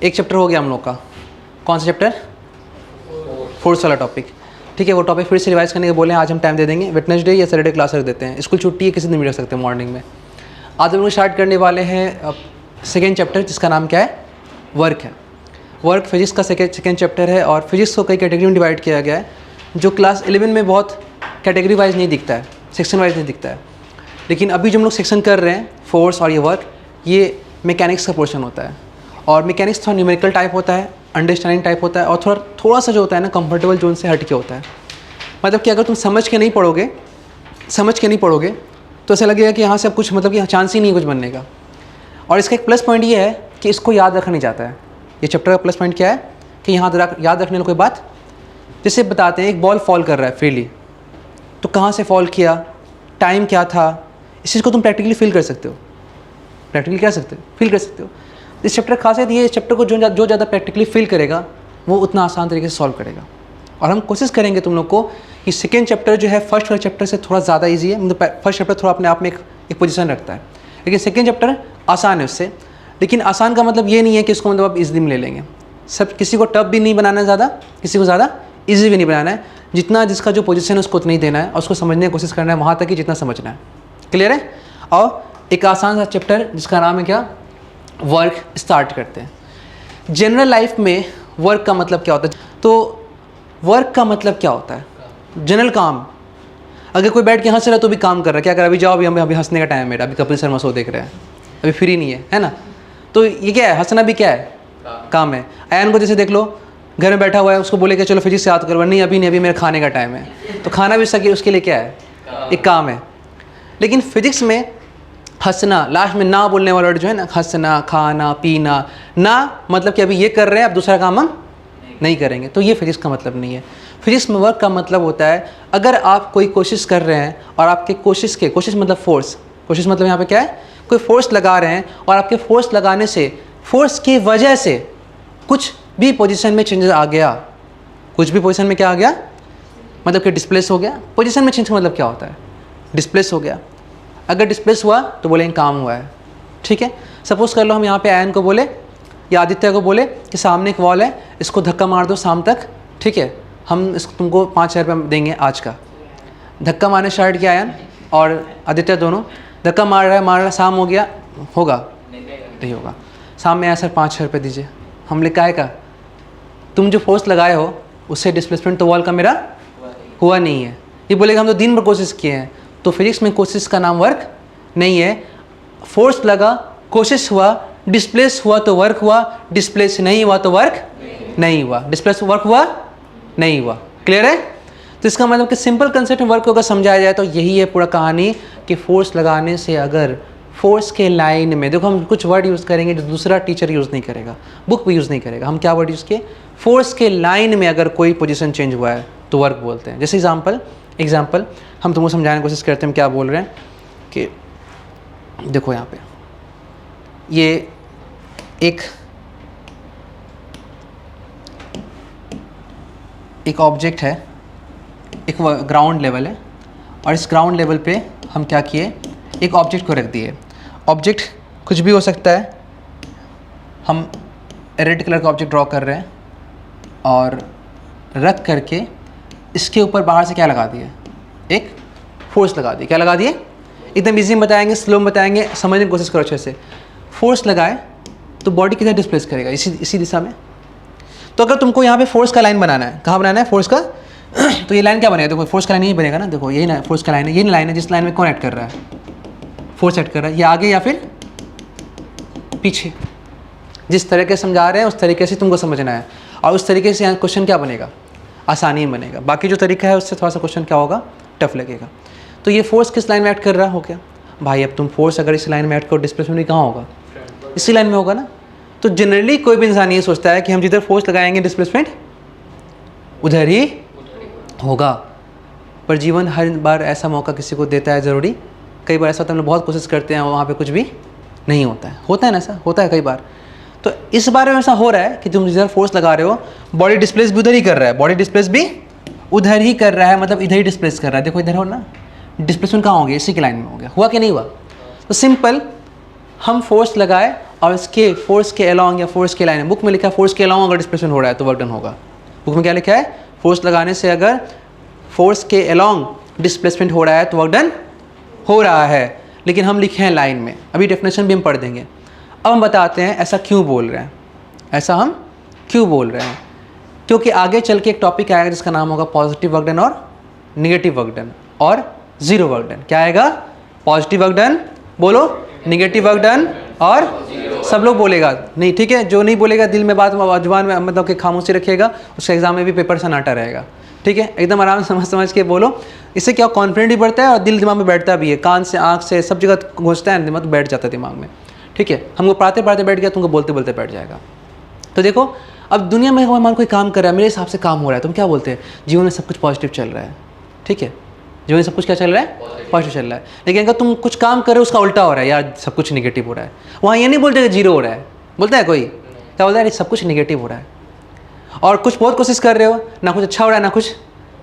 एक चैप्टर हो गया हम लोग का, कौन सा चैप्टर? फोर्स वाला टॉपिक। ठीक है, वो टॉपिक फिर से रिवाइज करने के बोले, आज हम टाइम दे देंगे, वेडनेसडे या सैटरडे क्लास रख देते हैं, स्कूल छुट्टी है, किसी दिन भी रख सकते हैं मॉर्निंग में। आज हम लोग स्टार्ट करने वाले हैं सेकेंड चैप्टर, जिसका नाम क्या है? वर्क है। वर्क फिजिक्स का सेकेंड चैप्टर है, और फिजिक्स को कई कैटेगरी में डिवाइड किया गया है, जो क्लास 11 में बहुत कैटेगरी वाइज नहीं दिखता है, सेक्शन वाइज नहीं दिखता है। लेकिन अभी जो हम लोग सेक्शन कर रहे हैं, फोर्स और ये वर्क, ये मैकेनिक्स का पोर्शन होता है। और मैकेनिक्स थोड़ा न्यूमेरिकल टाइप होता है, अंडरस्टैंडिंग टाइप होता है, और थोड़ा सा जो होता है ना, कंफर्टेबल जोन से हट के होता है। मतलब कि अगर तुम समझ के नहीं पढ़ोगे तो ऐसा लगेगा कि यहाँ से अब कुछ, मतलब कि चांस ही नहीं है कुछ बनने का। और इसका एक प्लस पॉइंट ये है कि इसको याद रखा नहीं जाता है। ये चैप्टर का प्लस पॉइंट क्या है कि यहाँ याद रखने वाली कोई बात, जैसे बताते हैं एक बॉल फॉल कर रहा है फ्रीली, तो कहाँ से फॉल किया, टाइम क्या था, इस चीज़ को तुम प्रैक्टिकली फील कर सकते हो। फील कर सकते हो। इस चैप्टर की खासियत ये, इस चैप्टर को जो ज़्यादा प्रैक्टिकली फील करेगा वो उतना आसान तरीके से सॉल्व करेगा। और हम कोशिश करेंगे तुम लोग को कि सेकेंड चैप्टर जो है फर्स्ट वाले चैप्टर से थोड़ा ज़्यादा ईजी है। मतलब फर्स्ट चैप्टर थोड़ा अपने आप में एक पोजीशन रखता है, लेकिन सेकेंड चैप्टर आसान है उससे। लेकिन आसान का मतलब ये नहीं है कि इसको मतलब आप ईजी में ले लेंगे। सब किसी को टफ भी नहीं बनाना है ज़्यादा, किसी को ज़्यादा ईजी भी नहीं बनाना है। जितना जिसका जो पोजीशन है उसको उतना ही देना है, और उसको समझने की कोशिश करना है वहाँ तक कि जितना समझना है। क्लियर है? और एक आसान सा चैप्टर जिसका नाम है क्या? वर्क, स्टार्ट करते हैं। जनरल लाइफ में वर्क का मतलब क्या होता है? तो वर्क का मतलब क्या होता है? जनरल काम। अगर कोई बैठ के हंस रहा है तो भी काम कर रहा है, क्या कर रहा है? अभी जाओ, अभी हंसने का टाइम है मेरा, अभी कपिल शर्मा शो देख रहे हैं, अभी फ्री नहीं है ना? तो ये क्या है? हंसना भी क्या है? काम है। आयन को जैसे देख लो, घर में बैठा हुआ है, उसको बोले कि चलो फिजिक्स याद करो, नहीं अभी मेरा खाने का टाइम है, तो खाना भी सके, उसके लिए क्या है? एक काम है। लेकिन फिजिक्स में हंसना, लास्ट में ना बोलने वाला वर्ड जो है ना, हंसना, खाना, पीना, ना मतलब कि अभी ये कर रहे हैं, अब दूसरा काम हम नहीं करेंगे, तो ये फिजिक्स का मतलब नहीं है। फिजिक्स में वर्क का मतलब होता है, अगर आप कोई कोशिश कर रहे हैं और आपके कोशिश मतलब फोर्स, कोशिश मतलब यहाँ पे क्या है? कोई फोर्स लगा रहे हैं, और आपके फोर्स लगाने से, फोर्स की वजह से कुछ भी पोजीशन में चेंजेस आ गया, कुछ भी पोजीशन में क्या आ गया? मतलब कि डिस्प्लेस हो गया। पोजीशन में चेंज का मतलब क्या होता है? डिस्प्लेस हो गया। अगर डिस्प्लेस हुआ तो बोलेंगे काम हुआ है। ठीक है, सपोज कर लो हम यहाँ पे आयन को बोले या आदित्य को बोले कि सामने एक वॉल है, इसको धक्का मार दो शाम तक। ठीक है, हम इसको तुमको 5,000 रुपये देंगे आज का। धक्का मारने स्टार्ट किया आयन और आदित्य दोनों, धक्का मार रहा है, शाम हो गया, होगा? नहीं होगा। शाम में आया, सर 5,000 रुपये दीजिए। हम लिखा है का, तुम जो फोर्स लगाए हो उससे डिस्प्लेसमेंट तो वॉल का मेरा हुआ नहीं है। ये बोलेगा हम तो दिन भर कोशिश किए हैं। तो फिजिक्स में कोशिश का नाम वर्क नहीं है। फोर्स लगा, कोशिश हुआ, डिस्प्लेस हुआ तो वर्क हुआ, डिस्प्लेस नहीं हुआ तो वर्क नहीं हुआ, डिस्प्लेस वर्क हुआ नहीं हुआ। क्लियर है? तो इसका मतलब कि सिंपल कंसेप्ट में वर्क को अगर समझाया जाए तो यही है पूरा कहानी, कि फोर्स लगाने से, अगर फोर्स के लाइन में, देखो हम कुछ वर्ड यूज़ करेंगे जो दूसरा टीचर यूज़ नहीं करेगा, बुक भी यूज़ नहीं करेगा। हम क्या वर्ड यूज़ किए? फोर्स के लाइन में अगर कोई पोजीशन चेंज हुआ है तो वर्क बोलते हैं। जैसे एग्जाम्पल हम तुमको समझाने की कोशिश करते हैं, हम क्या बोल रहे हैं कि देखो यहाँ पे ये एक ऑब्जेक्ट है, एक ग्राउंड लेवल है, और इस ग्राउंड लेवल पे हम क्या किए? एक ऑब्जेक्ट को रख दिए। ऑब्जेक्ट कुछ भी हो सकता है। हम रेड कलर का ऑब्जेक्ट ड्रॉ कर रहे हैं और रख करके इसके ऊपर बाहर से क्या लगा दिए? एक फोर्स लगा दिए। क्या लगा दिए? एकदम इजी में बताएंगे, स्लो में बताएंगे, समझने की कोशिश करो अच्छे से। फोर्स लगाए तो बॉडी किधर डिस्प्लेस करेगा? इसी दिशा में। तो अगर तुमको यहाँ पे फोर्स का लाइन बनाना है, कहाँ बनाना है फोर्स का? तो ये लाइन क्या बनेगा? देखो फोर्स का लाइन यही बनेगा ना, देखो यही ना फोर्स का लाइन है, यही लाइन है जिस लाइन में कौन ऐड कर रहा है? फोर्स ऐड कर रहा है। ये आगे या फिर पीछे? जिस तरीके से समझा रहे हैं उस तरीके से तुमको समझना है, और उस तरीके से यहाँ क्वेश्चन क्या बनेगा? आसानी में बनेगा। बाकी जो तरीका है उससे थोड़ा सा क्वेश्चन क्या होगा? टफ लगेगा। तो ये फोर्स किस लाइन में ऐड कर रहा हो? क्या भाई, अब तुम फोर्स अगर इस लाइन में ऐड करो, डिस्प्लेसमेंट कहाँ होगा? इसी लाइन में होगा ना। तो जनरली कोई भी इंसान ये सोचता है कि हम जिधर फोर्स लगाएंगे डिस्प्लेसमेंट उधर ही होगा, पर जीवन हर बार ऐसा मौका किसी को देता है ज़रूरी। कई बार ऐसा होता है, हम लोग बहुत कोशिश करते हैं, वहाँ पे कुछ भी नहीं होता है ना, ऐसा होता है कई बार। तो इस बारे में ऐसा हो रहा है कि तुम जिधर फोर्स लगा रहे हो, बॉडी डिस्प्लेस भी उधर ही कर रहा है, बॉडी डिस्प्लेस भी उधर ही कर रहा है, मतलब इधर ही डिस्प्लेस कर रहा है। देखो इधर हो ना, डिस्प्लेसमेंट कहाँ हो गया? इसी की लाइन में हो गया। हुआ कि नहीं हुआ? तो सिंपल, हम फोर्स लगाए और इसके फोर्स के अलोंग या फोर्स के लाइन, बुक में लिखा है फोर्स के अलोंग अगर डिस्प्लेसमेंट हो रहा है तो वर्क डन होगा। बुक में क्या लिखा है, फोर्स लगाने से अगर फोर्स के अलोंग डिस्प्लेसमेंट हो रहा है तो वर्क डन हो रहा है, लेकिन हम लिखे हैं लाइन में। अभी डेफिनेशन भी हम पढ़ देंगे। अब हम बताते हैं ऐसा क्यों बोल रहे हैं, ऐसा हम क्यों बोल रहे हैं, क्योंकि आगे चल के एक टॉपिक आएगा जिसका नाम होगा पॉजिटिव वर्क डन और निगेटिव वर्क डन और जीरो वर्क डन। क्या आएगा, पॉजिटिव वर्क डन बोलो, निगेटिव वर्क डन और सब लोग बोलेगा नहीं, ठीक है, जो नहीं बोलेगा दिल में बात जुबान में मतलब कि खामोशी रखिएगा, उसके एग्जाम में भी पेपर सन्नाटा रहेगा, ठीक है। एकदम आराम से समझ के बोलो, इससे क्या कॉन्फिडेंट भी बढ़ता है और दिल दिमाग में बैठता भी है, कान से आँख से सब जगह घुसता है, दिमाग बैठ जाता है दिमाग में, ठीक है। हमको पढ़ाते पढ़ाते बैठ गया, तुमको बोलते बोलते बैठ जाएगा। तो देखो अब दुनिया में मान कोई काम कर रहा है, मेरे हिसाब से काम हो रहा है, तुम क्या बोलते हैं, जीवन में सब कुछ पॉजिटिव चल रहा है, ठीक है, जीवन में सब कुछ क्या चल रहा है, पॉजिटिव चल रहा है। लेकिन अगर तुम कुछ काम कर रहे हो उसका उल्टा हो रहा है, यार सब कुछ निगेटिव हो रहा है, वहाँ ये नहीं बोलते कि जीरो हो रहा है, बोलता है कोई, क्या बोलता है सब कुछ निगेटिव हो रहा है। और कुछ बहुत कोशिश कर रहे हो, ना कुछ अच्छा हो रहा है ना कुछ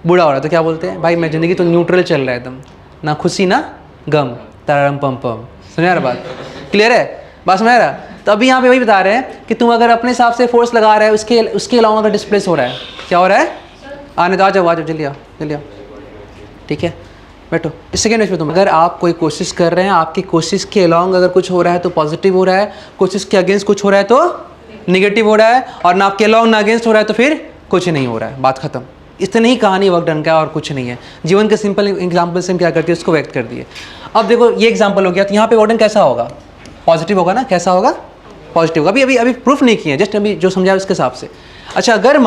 बुरा हो रहा है, तो क्या बोलते हैं, भाई मैं ज़िंदगी तो न्यूट्रल चल रहा है एकदम, ना खुशी ना गम, तारारम पम पम। समझ रहा बात, क्लियर है बात, समझ रहा। तो अभी यहाँ पे वही बता रहे हैं कि तुम अगर अपने हिसाब से फोर्स लगा रहे हो, उसके अलावा अगर डिस्प्लेस हो रहा है, क्या हो रहा है, आने दो, आ जाओ जल्दी आओ, ठीक है, बैठो। इस सेकेंड में तुम अगर आप कोई कोशिश कर रहे हैं, आपकी कोशिश के अलोंग अगर कुछ हो रहा है तो पॉजिटिव हो रहा है, कोशिश के अगेंस्ट कुछ हो रहा है तो निगेटिव हो रहा है, और ना आपके अलोंग ना अगेंस्ट हो रहा है तो फिर कुछ नहीं हो रहा है, बात खत्म। इतनी ही कहानी वर्क डन का और कुछ नहीं है। जीवन के सिंपल एग्जाम्पल से हम क्या करते हैं उसको व्यक्त कर दिए। अब देखो ये एग्जाम्पल हो गया, तो यहाँ पे वर्क डन कैसा होगा, पॉजिटिव होगा ना, कैसा होगा, पॉजिटिव होगा। अभी प्रूफ नहीं किया, जस्ट अभी जो समझा उसके हिसाब से। अच्छा अगर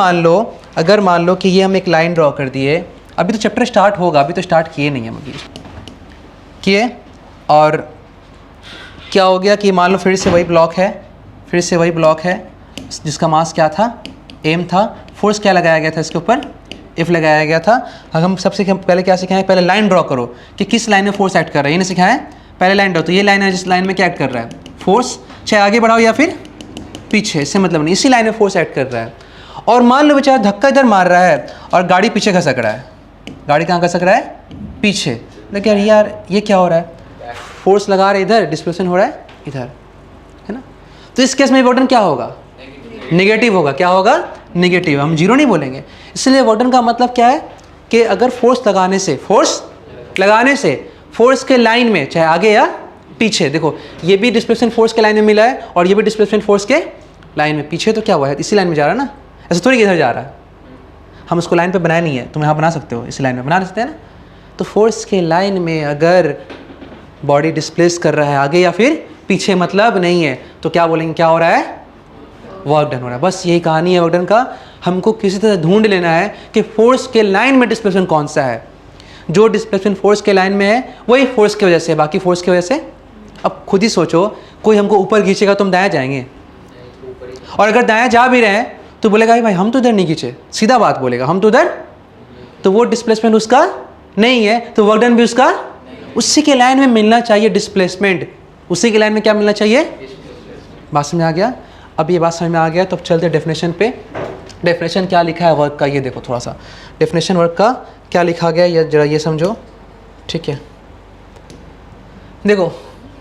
मान लो कि ये हम एक लाइन ड्रॉ कर दिए, अभी तो चैप्टर स्टार्ट होगा, अभी तो स्टार्ट किए नहीं हम, अभी किए, और क्या हो गया कि मान लो फिर से वही ब्लॉक है, जिसका मास क्या था, एम था, फोर्स क्या लगाया गया था इसके ऊपर, इफ लगाया गया था। हम सबसे पहले क्या सिखाएं, पहले लाइन ड्रॉ करो कि किस लाइन में फोर्स एक्ट कर रहा है, ये नहीं सिखाएं, पहले लाइन ड्रॉ। तो ये लाइन है जिस लाइन में क्या एक्ट कर रहा है, फोर्स, चाहे आगे बढ़ाओ या फिर पीछे, इससे मतलब नहीं, इसी लाइन में फोर्स एक्ट कर रहा है। और मान लो बेचारा धक्का इधर मार रहा है और गाड़ी पीछे खसक रहा है, गाड़ी कहाँ खसक रहा है, पीछे। लेकिन यार ये क्या हो रहा है, फोर्स लगा रहे इधर, डिस्प्लेसमेंट हो रहा है इधर, है ना। तो इस केस में वर्क डन क्या होगा, नेगेटिव होगा। क्या होगा, नेगेटिव, हम जीरो नहीं बोलेंगे। इसलिए वर्क डन का मतलब क्या है कि अगर फोर्स लगाने से फोर्स के लाइन में, चाहे आगे या पीछे, देखो ये भी डिस्प्लेसमेंट फोर्स के लाइन में मिला है और ये भी डिस्प्लेसमेंट फोर्स के लाइन में, पीछे तो क्या हुआ है, इसी लाइन में जा रहा है ना, ऐसा थोड़ी इधर जा रहा है। हम उसको लाइन पे बनाया नहीं है, तुम यहाँ बना सकते हो, इसी लाइन में बना सकते हैं ना। तो फोर्स के लाइन में अगर बॉडी डिस्प्लेस कर रहा है आगे या फिर पीछे, मतलब नहीं है, तो क्या बोलेंगे, क्या हो रहा है, वर्क डन हो रहा है। बस यही कहानी है वर्क डन का। हमको किसी तरह ढूंढ लेना है कि फोर्स के लाइन में डिस्प्लेसमेंट कौन सा है। जो डिस्प्लेसमेंट फोर्स के लाइन में है वही फोर्स की वजह से, बाकी फोर्स की वजह से। अब खुद ही सोचो, कोई हमको ऊपर खींचेगा तो हम दायां जाएंगे, और अगर दायां जा भी रहे हैं तो बोलेगा भाई हम तो इधर नहीं खींचे, सीधा बात बोलेगा, हम तो उधर, तो वो डिस्प्लेसमेंट उसका नहीं है, तो वर्क डन भी उसका, उसी के लाइन में मिलना चाहिए डिस्प्लेसमेंट, उसी के लाइन में क्या मिलना चाहिए। बात समझ में आ गया। अब ये बात समझ में आ गया तो अब चलते डेफिनेशन पे। डेफिनेशन क्या लिखा है वर्क का, ये देखो थोड़ा सा डेफिनेशन वर्क का क्या लिखा गया, ये जरा ये समझो, ठीक है। देखो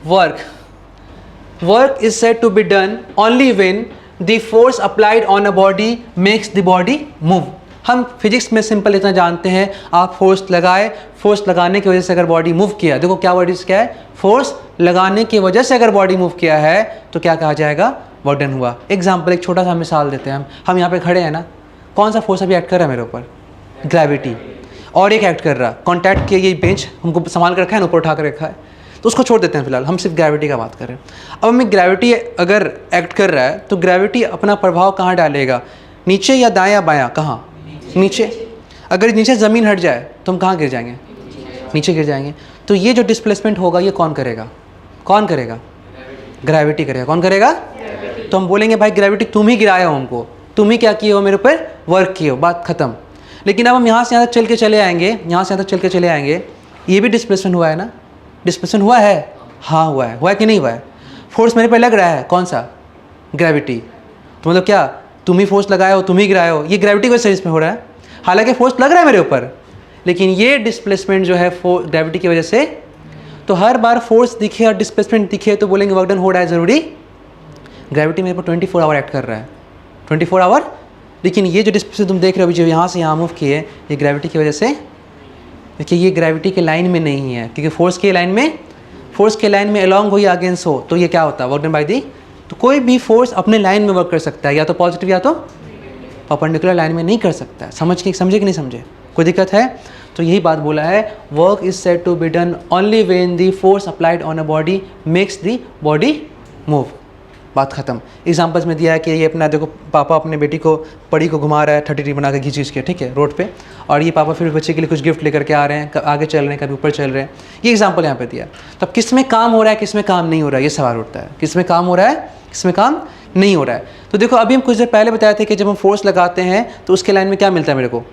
work is said to be done only when the force applied on a body makes the body move. हम फिजिक्स में सिंपल इतना जानते हैं, आप फोर्स लगाए, फोर्स लगाने की वजह से अगर बॉडी मूव किया, देखो क्या वर्ड क्या है, फोर्स लगाने की वजह से अगर बॉडी मूव किया है तो क्या कहा जाएगा, वर्क डन हुआ। एग्जाम्पल, एक छोटा सा मिसाल देते हैं हम यहाँ पे खड़े हैं ना, कौन सा फोर्स अभी एक्ट कर रहा है मेरे ऊपर, ग्रेविटी, और एक एक्ट कर रहा है, कॉन्टैक्ट किया, ये बेंच हमको संभाल कर रखा है ना, ऊपर उठा कर रखा है, तो उसको छोड़ देते हैं फिलहाल, हम सिर्फ ग्रेविटी का बात कर रहे हैं। अब हमें ग्रेविटी अगर एक्ट कर रहा है तो ग्रेविटी अपना प्रभाव कहाँ डालेगा, नीचे या दाएं या बायां, कहाँ, नीचे। अगर नीचे ज़मीन हट जाए तो हम कहाँ गिर जाएंगे, नीचे गिर जाएंगे। तो ये जो डिस्प्लेसमेंट होगा ये कौन करेगा, ग्रेविटी करेगा। कौन करेगा, तो हम बोलेंगे भाई ग्रेविटी तुम ही गिराए हो हमको, तुम ही क्या किए हो, मेरे ऊपर वर्क किए हो, बात खत्म। लेकिन अब हम यहाँ से यहाँ तक चल के चले आएंगे, ये भी डिस्प्लेसमेंट हुआ है ना, डिस्प्लेसमेंट हुआ है, हाँ हुआ है कि नहीं हुआ है, फोर्स मेरे पे लग रहा है, कौन सा, ग्रेविटी। तो मतलब क्या, तुम ही फोर्स लगाए हो, तुम ही गिराए हो, ये ग्रेविटी की वजह से इसमें हो रहा है। हालांकि फोर्स लग रहा है मेरे ऊपर, लेकिन ये डिस्प्लेसमेंट जो है ग्रेविटी की वजह से। तो हर बार फोर्स दिखे और डिस्प्लेसमेंट दिखे तो बोलेंगे वर्क डन हो रहा है, ज़रूरी ग्रेविटी मेरे पर 24 आवर एक्ट कर रहा है, 24 आवर। लेकिन ये जो डिस्प्लेसमेंट तुम देख रहे हो जो यहाँ से यहाँ मूव किए, ये ग्रेविटी की वजह से, देखिए ये ग्रेविटी के लाइन में नहीं है, क्योंकि फोर्स के लाइन में अलॉन्ग हो या अगेंस्ट हो तो ये क्या होता है, वर्क डन बाय दी। तो कोई भी फोर्स अपने लाइन में वर्क कर सकता है, या तो पॉजिटिव या तो परपेंडिकुलर लाइन में नहीं कर सकता है। समझे कि नहीं समझे, कोई दिक्कत है? तो यही बात बोला है, work is said to be done only when the force applied on a body makes the body move. बात खत्म। एग्जाम्पल्स में दिया है कि ये अपना देखो, पापा अपने बेटी को पड़ी को घुमा रहा है 30 बना के खींच के, ठीक है, रोड पे, और ये पापा फिर बच्चे के लिए कुछ गिफ्ट लेकर के आ रहे हैं, आगे चल रहे हैं, कभी ऊपर चल रहे हैं। ये एग्जाम्पल यहाँ पे दिया। तो अब किस में काम हो रहा है, किस में काम नहीं हो रहा है, ये सवाल उठता है। किस में काम हो रहा है, किस में काम नहीं हो रहा है। तो देखो अभी हम कुछ देर पहले बताए थे कि जब हम फोर्स लगाते हैं तो उसके लाइन में क्या मिलता है, मेरे को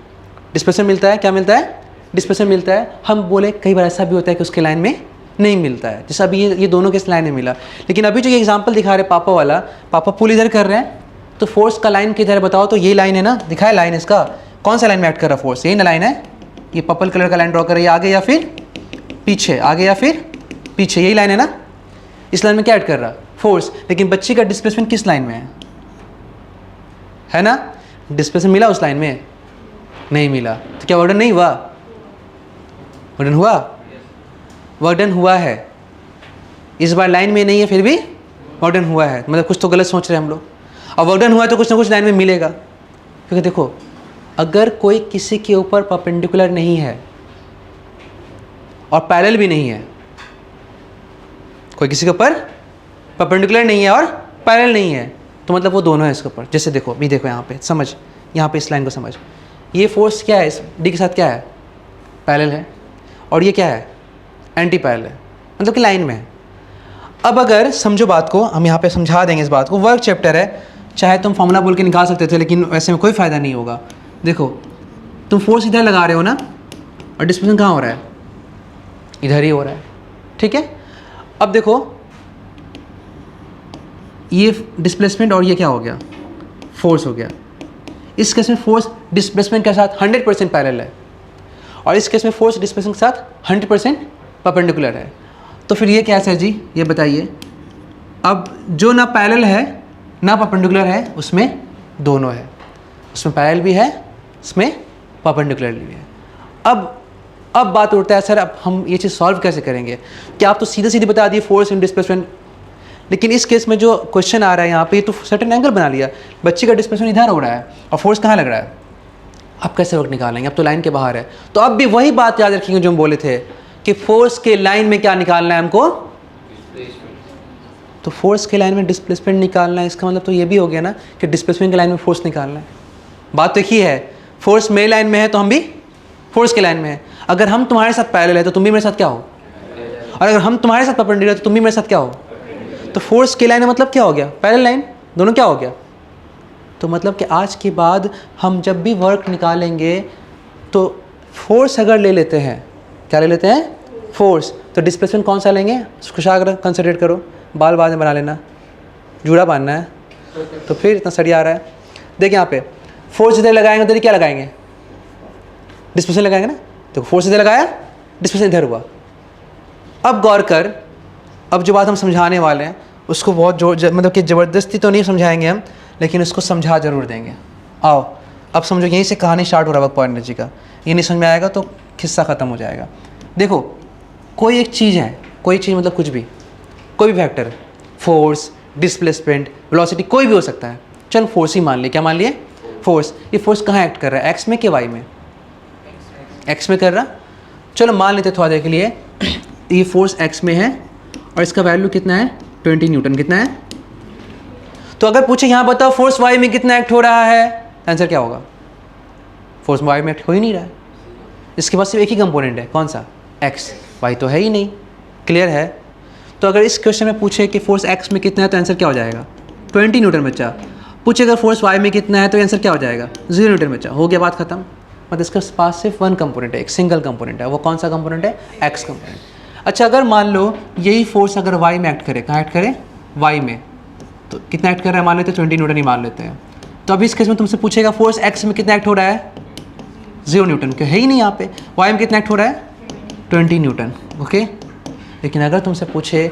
डिस्प्लेसमेंट मिलता है। क्या मिलता है? डिस्प्लेसमेंट मिलता है। हम बोले कई बार ऐसा भी होता है कि उसके लाइन में नहीं मिलता है, जैसे अभी ये दोनों के लाइन में मिला। लेकिन अभी जो ये एग्जांपल दिखा रहे पापा वाला, पापा पुल इधर कर रहे हैं, तो फोर्स का लाइन किधर है बताओ। तो ये लाइन है ना, दिखाए लाइन इसका, कौन सा लाइन में एक्ट कर रहा है फोर्स, यही ना लाइन है। ये पर्पल कलर का लाइन ड्रॉ कर रही है, आगे या फिर पीछे, आगे या फिर पीछे, यही लाइन है ना। इस लाइन में क्या एक्ट कर रहा है, फोर्स। लेकिन बच्चे का डिस्प्लेसमेंट किस लाइन में है ना? डिस्प्लेसमेंट मिला उस लाइन में? नहीं मिला। तो क्या वर्क डन नहीं हुआ? वर्क डन हुआ? वर्क डन हुआ है। इस बार लाइन में नहीं है फिर भी वर्क डन हुआ है, मतलब कुछ तो गलत सोच रहे हैं हम लोग। अब वर्क डन हुआ है तो कुछ ना कुछ लाइन में मिलेगा, क्योंकि देखो अगर कोई किसी के ऊपर परपेंडिकुलर नहीं है और पैरेलल भी नहीं है, कोई किसी के ऊपर परपेंडिकुलर नहीं है और पैरेलल नहीं है, तो मतलब वो दोनों है इसके ऊपर। जैसे देखो भी, देखो यहाँ पे समझ, यहाँ पे इस लाइन को समझ, ये फोर्स क्या है, इस डी के साथ क्या है, पैरेलल है, और ये क्या है, एंटी पैरेलल है, मतलब कि लाइन में है। अब अगर समझो बात को, हम यहाँ पे समझा देंगे इस बात को। वर्क चैप्टर है, चाहे तुम फॉर्मूला बोल के निकाल सकते थे, लेकिन वैसे में कोई फ़ायदा नहीं होगा। देखो तुम फोर्स इधर लगा रहे हो ना, और डिस्प्लेसमेंट कहाँ हो रहा है, इधर ही हो रहा है, ठीक है। अब देखो ये डिस्प्लेसमेंट और ये क्या हो गया, फोर्स हो गया। इस केस में फोर्स डिस्प्लेसमेंट के साथ 100% पैरेलल है, और इस केस में फोर्स डिस्प्लेसमेंट के साथ 100% परपेंडिकुलर है। तो फिर ये क्या है सर जी, ये बताइए। अब जो ना पैरेलल है ना परपेंडिकुलर है, उसमें दोनों है, उसमें पैरेलल भी है, उसमें परपेंडिकुलर भी है। अब बात उठता है सर अब हम ये चीज़ सॉल्व कैसे करेंगे। क्या आप तो सीधे सीधे बता दिए फोर्स इन डिस्प्लेसमेंट, लेकिन इस केस में जो क्वेश्चन आ रहा है यहाँ पे, तो सर्टेन एंगल बना लिया, बच्चे का डिस्प्लेसमेंट इधर हो रहा है और फोर्स कहाँ लग रहा है। अब कैसे वर्क निकालेंगे, अब तो लाइन के बाहर है। तो अब भी वही बात याद रखेंगे जो हम बोले थे कि फोर्स के लाइन में क्या निकालना है हमको, तो फोर्स के लाइन में डिस्प्लेसमेंट निकालना है। इसका मतलब तो ये भी हो गया ना कि डिस्प्लेसमेंट के लाइन में फोर्स निकालना है। बात तो एक ही है, फोर्स मेरे लाइन में है तो हम भी फोर्स के लाइन में है। अगर हम तुम्हारे साथ पैरेलल है तो तुम भी मेरे साथ क्या हो, और अगर हम तुम्हारे साथ परपेंडिकुलर है तो तुम भी मेरे साथ क्या हो। तो फोर्स के लाइन में मतलब क्या हो गया, पैरेलल लाइन, दोनों क्या हो गया। तो मतलब कि आज के बाद हम जब भी वर्क निकालेंगे तो फोर्स अगर ले लेते हैं, क्या ले लेते हैं, फोर्स, तो डिस्प्लेसमेंट कौन सा लेंगे, खुशागर कंसिडर करो, बाल बाद में बना लेना, जूड़ा बांधना है, तो फिर इतना सरिया आ रहा है। देखिए यहाँ पे फोर्स इधर लगाएंगे तो क्या लगाएंगे, डिस्प्लेसमेंट लगाएंगे ना। तो फोर्स इधर लगाया, डिस्प्लेसमेंट इधर हुआ। अब गौर कर, अब जो बात हम समझाने वाले हैं उसको बहुत मतलब कि ज़बरदस्ती तो नहीं समझाएंगे हम, लेकिन उसको समझा जरूर देंगे। आओ अब समझो, यहीं से कहानी स्टार्ट हो रहा है वर्क पॉइंट एनर्जी का। ये नहीं समझ में आएगा तो किस्सा ख़त्म हो जाएगा। देखो कोई एक चीज़ है, कोई चीज़ मतलब कुछ भी, कोई भी फैक्टर, फोर्स, डिस्प्लेसमेंट, वेलोसिटी, कोई भी हो सकता है। चल फोर्स ही मान लिए, क्या मान लिए, फोर्स। ये फोर्स कहाँ एक्ट कर रहा है, एक्स में कि वाई में, एक्स में कर रहा। चलो मान लेते थोड़ा देर के लिए ये फोर्स एक्स में है और इसका वैल्यू कितना है, 20 न्यूटन। कितना है, तो अगर पूछे यहाँ बताओ फोर्स वाई में कितना एक्ट हो रहा है, आंसर क्या होगा, फोर्स वाई में एक्ट हो ही नहीं रहा है। इसके पास सिर्फ एक ही कंपोनेंट है, कौन सा, एक्स, वाई तो है ही नहीं। क्लियर है। तो अगर इस क्वेश्चन में पूछे कि फोर्स एक्स में कितना है तो आंसर क्या हो जाएगा, 20 न्यूटन बच्चा। पूछे अगर फोर्स वाई में कितना है तो आंसर क्या हो जाएगा, 0 न्यूटन बच्चा। हो गया, बात खत्म। मतलब इसके पास सिर्फ वन कंपोनेंट है, एक सिंगल कंपोनेंट है। वो कौन सा कंपोनेंट है, एक्स कंपोनेंट। अच्छा अगर मान लो यही फोर्स अगर वाई में एक्ट करे, कहाँ एक्ट करे, वाई में, तो कितना एक्ट कर रहा है मान लेते हैं, 20 न्यूटन ही मान लेते हैं। तो अभी इस केस में तुमसे पूछेगा फोर्स एक्स में कितना एक्ट हो रहा है, 0 न्यूटन, क्यों है ही नहीं यहाँ पे। वाई में कितना एक्ट हो रहा है, 20 न्यूटन, ओके। लेकिन अगर तुमसे पूछे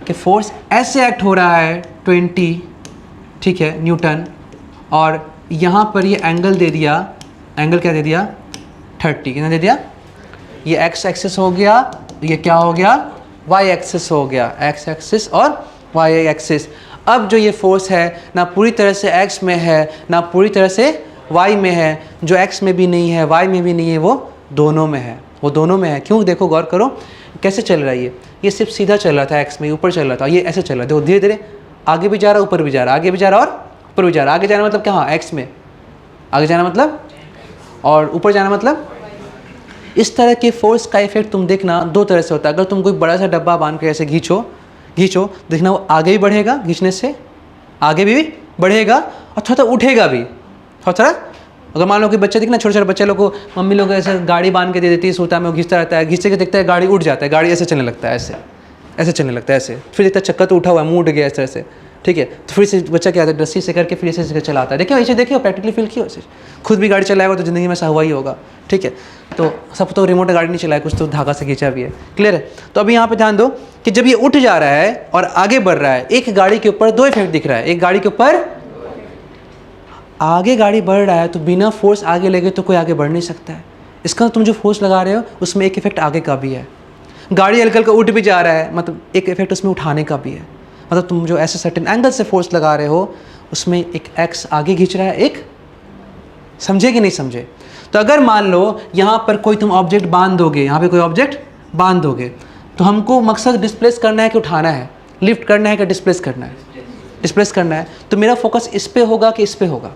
कि फोर्स ऐसे एक्ट हो रहा है 20 ठीक है, न्यूटन, और यहाँ पर ये एंगल दे दिया, एंगल क्या दे दिया 30, कितना दे दिया, ये एक्स एक्सिस हो गया, ये क्या हो गया वाई एक्सिस हो गया, एक्स एक्सिस और वाई एक्सिस। अब जो ये फोर्स है ना पूरी तरह से एक्स में है ना पूरी तरह से वाई में है, जो एक्स में भी नहीं है वाई में भी नहीं है, वो दोनों में है, वो दोनों में है। क्यों, देखो गौर करो कैसे चल रहा है, ये सिर्फ सीधा चल रहा था, एक्स में ऊपर चल रहा था, ये ऐसे चल रहा है, देखो धीरे धीरे आगे भी जा रहा है ऊपर भी जा रहा है, आगे भी जा रहा है और ऊपर भी जा रहा है। आगे जाना मतलब क्या, हाँ एक्स में आगे जाना मतलब, और ऊपर जाना मतलब। इस तरह के फोर्स का इफेक्ट तुम देखना दो तरह से होता है। अगर तुम कोई बड़ा सा डब्बा बांध के ऐसे खींचो देखना वो आगे भी बढ़ेगा, खींचने से आगे भी बढ़ेगा और थोड़ा थोड़ा उठेगा भी, थोड़ा। अगर मान लो कि बच्चे दिखना, छोटे छोटे बच्चे लोग को मम्मी लोग ऐसे गाड़ी बांध के दे देती है, सोता में वो घिसता रहता है, घिसते के देखता है गाड़ी उठ जाता है, गाड़ी ऐसे चलने लगता है, ऐसे चलने लगता है, ऐसे फिर देखता है चक्का तो उठा हुआ है, मुंह उठ गया इस तरह से, ठीक है। तो फिर से बच्चा क्या होता है, रस्सी से करके फिर ऐसे चलाता है। देखिए ऐसे, देखिए प्रैक्टिकली फील किया वैसे, खुद भी गाड़ी चलाएगा तो ज़िंदगी में ऐसा हुआ ही होगा, ठीक है। तो सब तो रिमोट गाड़ी नहीं चलाया, कुछ तो धागा से खींचा भी है, क्लियर है। तो अभी यहाँ पे ध्यान दो कि जब ये उठ जा रहा है और आगे बढ़ रहा है, एक गाड़ी के ऊपर दो इफेक्ट दिख रहा है। एक गाड़ी के ऊपर आगे गाड़ी बढ़ रहा है तो बिना फोर्स आगे लगे तो कोई आगे बढ़ नहीं सकता है। इसका तुम जो फोर्स लगा रहे हो उसमें एक इफेक्ट आगे का भी है। गाड़ी हल्का हल्का उठ भी जा रहा है, मतलब एक इफेक्ट उसमें उठाने का भी है। मतलब तुम जो ऐसे सर्टेन एंगल से फोर्स लगा रहे हो उसमें एक एक्स आगे खींच रहा है, एक, समझे कि नहीं समझे। तो अगर मान लो यहाँ पर कोई तुम ऑब्जेक्ट बांध दोगे, यहाँ पे कोई ऑब्जेक्ट बांध दोगे, तो हमको मकसद डिस्प्लेस करना है कि उठाना है, लिफ्ट करना है कि डिस्प्लेस करना है, डिस्प्लेस करना है। तो मेरा फोकस इस पे होगा कि इस पे होगा,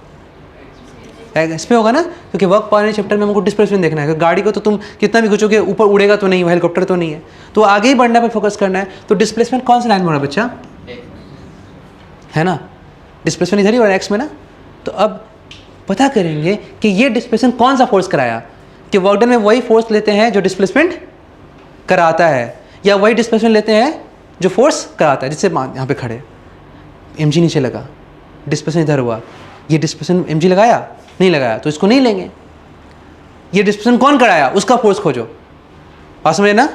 इस पे होगा ना, क्योंकि वर्क पावर चैप्टर में हमको डिस्प्लेसमेंट देखना है। गाड़ी को तो तुम कितना भी खींचोगे ऊपर उड़ेगा तो नहीं, वो हेलीकॉप्टर तो नहीं है, तो आगे ही बढ़ने पे फोकस करना है। तो डिस्प्लेसमेंट कौन सा लाइन में हो रहा है बच्चा, है ना, डिस्प्लेसमेंट इधर ही हो रहा है एक्स में ना। तो अब पता करेंगे कि ये डिस्प्लेसमेंट कौन सा फोर्स कराया, कि वर्क डन में वही फोर्स लेते हैं जो डिस्प्लेसमेंट कराता है, या वही डिस्प्लेसमेंट लेते हैं जो फोर्स कराता है। जिससे मान यहाँ पे खड़े mg नीचे लगा, डिस्प्लेसमेंट इधर हुआ, ये डिस्प्लेसमेंट mg लगाया नहीं लगाया, तो इसको नहीं लेंगे। ये डिस्प्लेसमेंट कौन कराया, उसका फोर्स खोजो, बात समझे ना।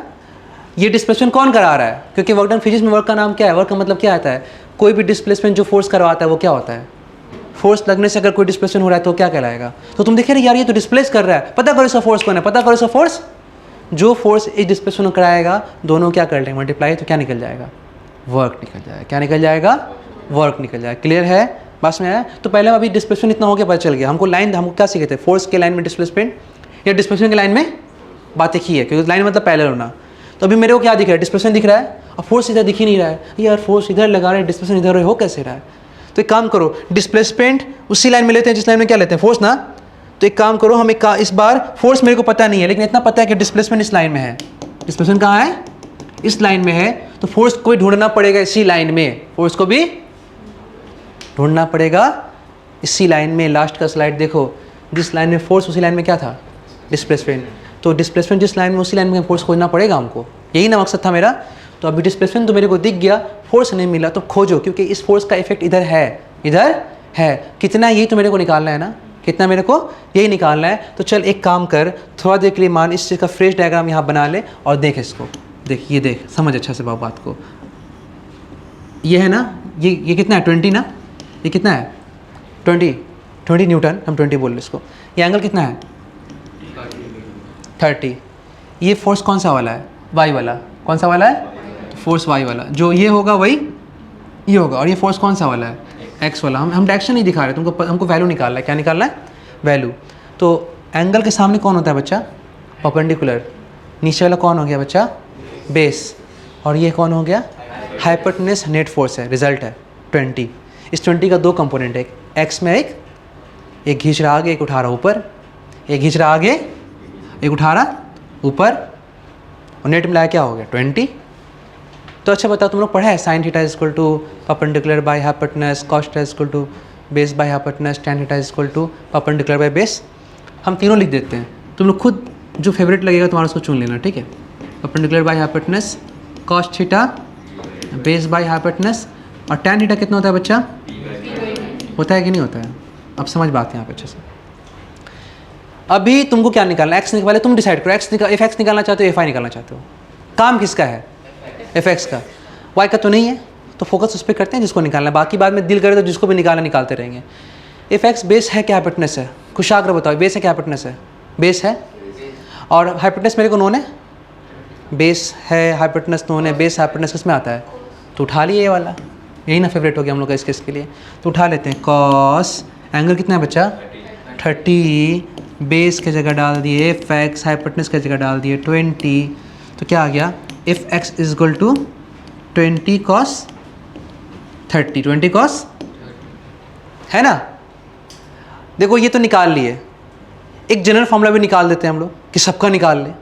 ये डिस्प्लेसमेंट कौन करा रहा है, क्योंकि वर्क डन फिजिक्स में वर्क का नाम क्या है, वर्क का मतलब क्या आता है, कोई भी डिस्प्लेसमेंट जो फोर्स करवाता है वो क्या होता है, फोर्स लगने से अगर कोई डिस्प्लेसमेंट हो रहा है तो क्या कहलाएगा। तो तुम देखिए यार ये तो डिस्प्लेस कर रहा है, पता करो इसका फोर्स कौन है, पता करो इसका फोर्स। जो फोर्स इस डिस्प्लेसमेंट कराएगा दोनों क्या कर लेंगे मल्टीप्लाई, तो क्या निकल जाएगा, वर्क निकल जाएगा। क्या निकल जाएगा, वर्क निकल जाएगा। क्लियर है, बात में आया। तो पहले अभी डिस्प्लेसमेंट इतना हो गया, पता चल गया हमको। लाइन हमको क्या सीखे थे, फोर्स के लाइन में डिस्प्लेसमेंट या डिस्प्लेसमेंट के लाइन में बातें की है, क्योंकि लाइन मतलब पैरेलल होना। तो अभी मेरे को क्या दिख रहा है, डिस्प्लेसमेंट दिख रहा है और फोर्स इधर दिख ही नहीं रहा है। यार फोर्स इधर लगा रहे हैं, डिस्प्लेसमेंट इधर हो कैसे रहा है। तो एक काम करो, डिस्प्लेसमेंट उसी लाइन में लेते हैं जिस लाइन में क्या लेते हैं, फोर्स ना। तो एक काम करो, हम इस बार फोर्स मेरे को पता नहीं है, लेकिन इतना पता है कि डिस्प्लेसमेंट इस लाइन में है। डिस्प्लेसमेंट कहाँ है, इस लाइन में है। तो फोर्स को भी ढूंढना पड़ेगा इसी लाइन में, फोर्स को भी ढूंढना पड़ेगा इसी लाइन में। लास्ट का स्लाइड देखो, जिस लाइन में फोर्स उसी लाइन में क्या था, डिस्प्लेसमेंट। तो डिस्प्लेसमेंट जिस लाइन में उसी लाइन में फोर्स खोजना पड़ेगा हमको, यही ना मकसद था मेरा। तो अभी डिस्प्लेसमेंट तो मेरे को दिख गया, फोर्स नहीं मिला, तो खोजो, क्योंकि इस फोर्स का इफेक्ट इधर है, इधर है कितना, यही तो मेरे को निकालना है ना, कितना मेरे को यही निकालना है। तो चल एक काम कर, थोड़ा देर के लिए मान इस चीज़ का फ्रेश डायग्राम यहाँ बना ले और देख इसको, देख ये देख, समझ अच्छा से बात को। ये है ना, ये कितना है 20 ना, ये कितना है 20 न्यूटन, हम 20 बोल रहे इसको। ये एंगल कितना है 30। ये फोर्स कौन सा वाला है, वाई वाला, कौन सा वाला है, फोर्स वाई वाला। जो ये होगा वही ये होगा। और ये फोर्स कौन सा वाला है, एक्स वाला। हम डायरेक्शन नहीं दिखा रहे, तुमको हमको वैल्यू निकालना है। क्या निकालना है, वैल्यू। तो एंगल के सामने कौन होता है बच्चा, परपेंडिकुलर। नीचे वाला कौन हो गया बच्चा, बेस। और ये कौन हो गया, हाइपोटेन्यूस। नेट फोर्स है, रिजल्ट है 20। इस 20 का दो कंपोनेंट है, एक एक्स में एक खींच रहा आगे, एक उठा रहा ऊपर, एक खींच रहा आगे, एक उठा रहा ऊपर, और नेट मिलाया क्या हो गया 20। तो अच्छा बताओ, तुम लोग पढ़ा है sine theta is equal to perpendicular by hypotenuse, cos theta is equal to base by hypotenuse, tan theta is equal to perpendicular by base. हम तीनों लिख देते हैं, तुम लोग खुद जो फेवरेट लगेगा तुम्हारा उसको चुन लेना, ठीक है। Perpendicular by hypotenuse, cos theta, base by hypotenuse. और टैन थीटा कितना होता है बच्चा, होता है कि नहीं होता है। अब समझ बात है यहाँ पे अच्छे से। अभी तुमको क्या निकालना है, एक्स निकाले, तुम डिसाइड करो। एफ एक्स निकालना चाहते हो, एफ आई निकालना चाहते हो। काम किसका है, एफ एक्स का, वाई का तो नहीं है। तो फोकस उस पर करते हैं जिसको निकालना है, बाकी बाद में दिल करे तो जिसको भी निकालना निकालते रहेंगे। इफ एक्स बेस है क्या हाइपोटेनस है? खुशाग्र बताओ, बेस है क्या हाइपोटेनस है? बेस है। और हाइपोटेनस मेरे को नोन है, बेस है हाइपोटेनस नोन है, बेस हाइपोटेनस किस में आता है? तो उठा लिए ये वाला, यही ना फेवरेट हो गया हम लोग का इस केस के लिए। तो उठा लेते हैं कॉस, एंगल कितना है बच्चा? 30, बेस की जगह डाल दिए एफ एक्स, हाइपोटेनस की जगह डाल दिए 20, तो क्या आ गया? If x is equal to 20 cos 30, 20 cos, है ना। देखो ये तो निकाल लिए, एक जनरल फॉर्मूला भी निकाल देते हैं हम लोग कि सबका निकाल लें।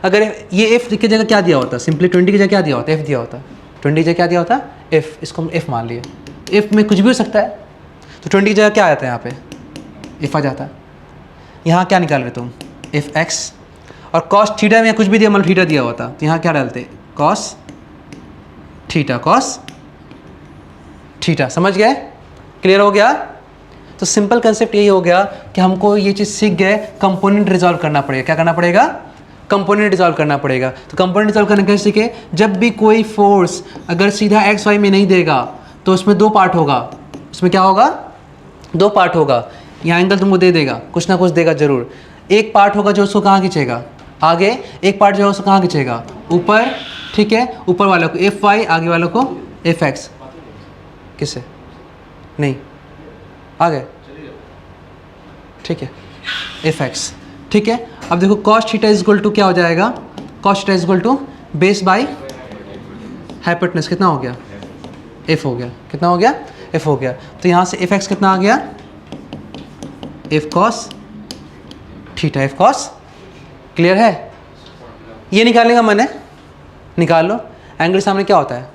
अगर ये एफ की जगह क्या दिया होता? सिंपली 20 की जगह क्या दिया होता? एफ दिया होता। 20 की जगह क्या दिया होता? एफ, इसको हम एफ मान लिए। एफ में कुछ भी हो सकता है, तो 20 की जगह क्या आ जाता है? यहाँ पे एफ आ जाता है। यहाँ क्या निकाल रहे तुम? एफ एक्स, और कॉस थीटा में कुछ भी दिया, मतलब थीटा दिया होता, तो यहाँ क्या डालते? Cos theta, cos theta. समझ गए? क्लियर हो गया? तो सिंपल कंसेप्ट यही हो गया कि हमको ये चीज़ सीख गए, कंपोनेंट रिजॉल्व करना पड़ेगा। क्या करना पड़ेगा? कंपोनेंट रिजॉल्व करना पड़ेगा। तो कंपोनेंट रिजॉल्व करने कैसे सीखे? जब भी कोई फोर्स अगर सीधा एक्स वाई में नहीं देगा तो उसमें दो पार्ट होगा। उसमें क्या होगा? दो पार्ट होगा। यहाँ एंगल तुमको दे देगा, कुछ ना कुछ देगा जरूर। एक पार्ट होगा जो उसको कहाँ खींचेगा? आगे। एक पार्ट जो है उसको कहाँ खींचेगा? ऊपर। ठीक है, ऊपर वालों को एफ वाई, आगे वालों को एफ एक्स। किससे? नहीं, आ गए? ठीक है, एफ एक्स। ठीक है, अब देखो cos theta is equal to क्या हो जाएगा? Cos theta is equal to base by hypotenuse. कितना हो गया? एफ हो गया। कितना हो गया? एफ हो गया। तो यहाँ से एफ एक्स कितना आ गया? F cos theta, F cos. Clear है? ये निकालने का मन है, निकाल लो। एंगल सामने क्या होता है?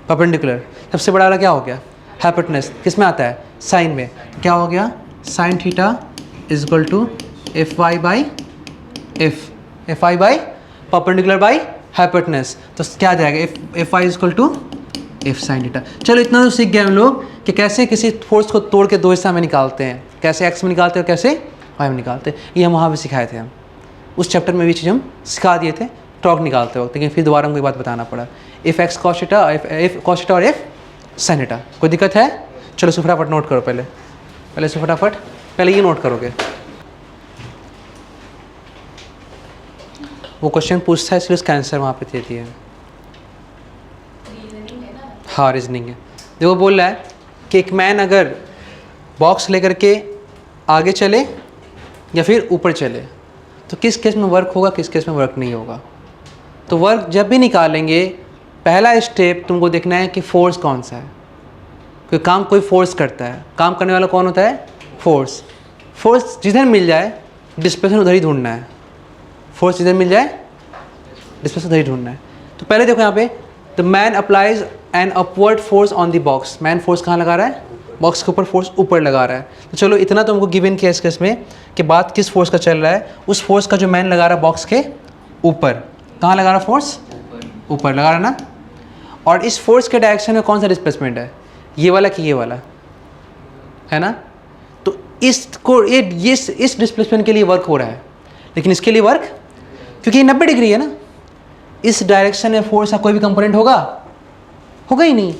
परपेंडिकुलर। सबसे बड़ा वाला क्या हो गया? हाइपोटेनस। किस में आता है? साइन में। क्या हो गया? Sine theta is equal to F Y by F, F Y by perpendicular by hypotenuse. तो क्या आ जाएगा? F Y is equal to F sine theta. चलो इतना तो सीख गए हम लोग कि कैसे किसी फोर्स को तोड़ के दो हिस्सा में निकालते हैं, कैसे एक्स में निकालते हैं और कैसे वाई में निकालते हैं। ये हम वहाँ भी सिखाए थे, हम उस चैप्टर में भी चीज़ हम सिखा दिए थे टॉक निकालते वक्त, लेकिन फिर दोबारा हमको ये बात बताना पड़ा। F x cos theta, F cos theta और एफ साइन थीटा। कोई दिक्कत है? चलो फटाफट नोट करो, पहले से फटाफट पहले ये नोट करोगे। वो क्वेश्चन पूछता है इसलिए उसका आंसर वहाँ पे दे दिया। हाँ, रीजनिंग है। देखो बोल रहा है कि एक मैन अगर बॉक्स लेकर के आगे चले या फिर ऊपर चले तो किस केस में वर्क होगा, किस केस में वर्क नहीं होगा। तो वर्क जब भी निकालेंगे, पहला स्टेप तुमको देखना है कि फोर्स कौन सा है। कोई काम कोई फोर्स करता है, काम करने वाला कौन होता है? फोर्स। फोर्स जिधर मिल जाए डिस्प्लेसमेंट उधर ही ढूंढना है। फोर्स जिधर मिल जाए डिस्प्लेसमेंट उधर ही ढूंढना है। तो पहले देखो यहाँ पे, the man applies an upward force on the box. Man force कहाँ लगा रहा है? बॉक्स के ऊपर फोर्स ऊपर लगा रहा है। तो चलो इतना तो हमको गिवन केस केस में कि बात किस फोर्स का चल रहा है, उस फोर्स का जो मैन लगा रहा है बॉक्स के ऊपर। कहाँ लगा रहा फोर्स? ऊपर लगा रहा ना। और इस फोर्स के डायरेक्शन में कौन सा डिस्प्लेसमेंट है? ये वाला कि ये वाला, है ना। तो इसको इस डिस्प्लेसमेंट के लिए वर्क हो रहा है, लेकिन इसके लिए वर्क, क्योंकि ये 90 डिग्री है ना, इस डायरेक्शन में फोर्स का कोई भी कंपोनेंट होगा ही नहीं।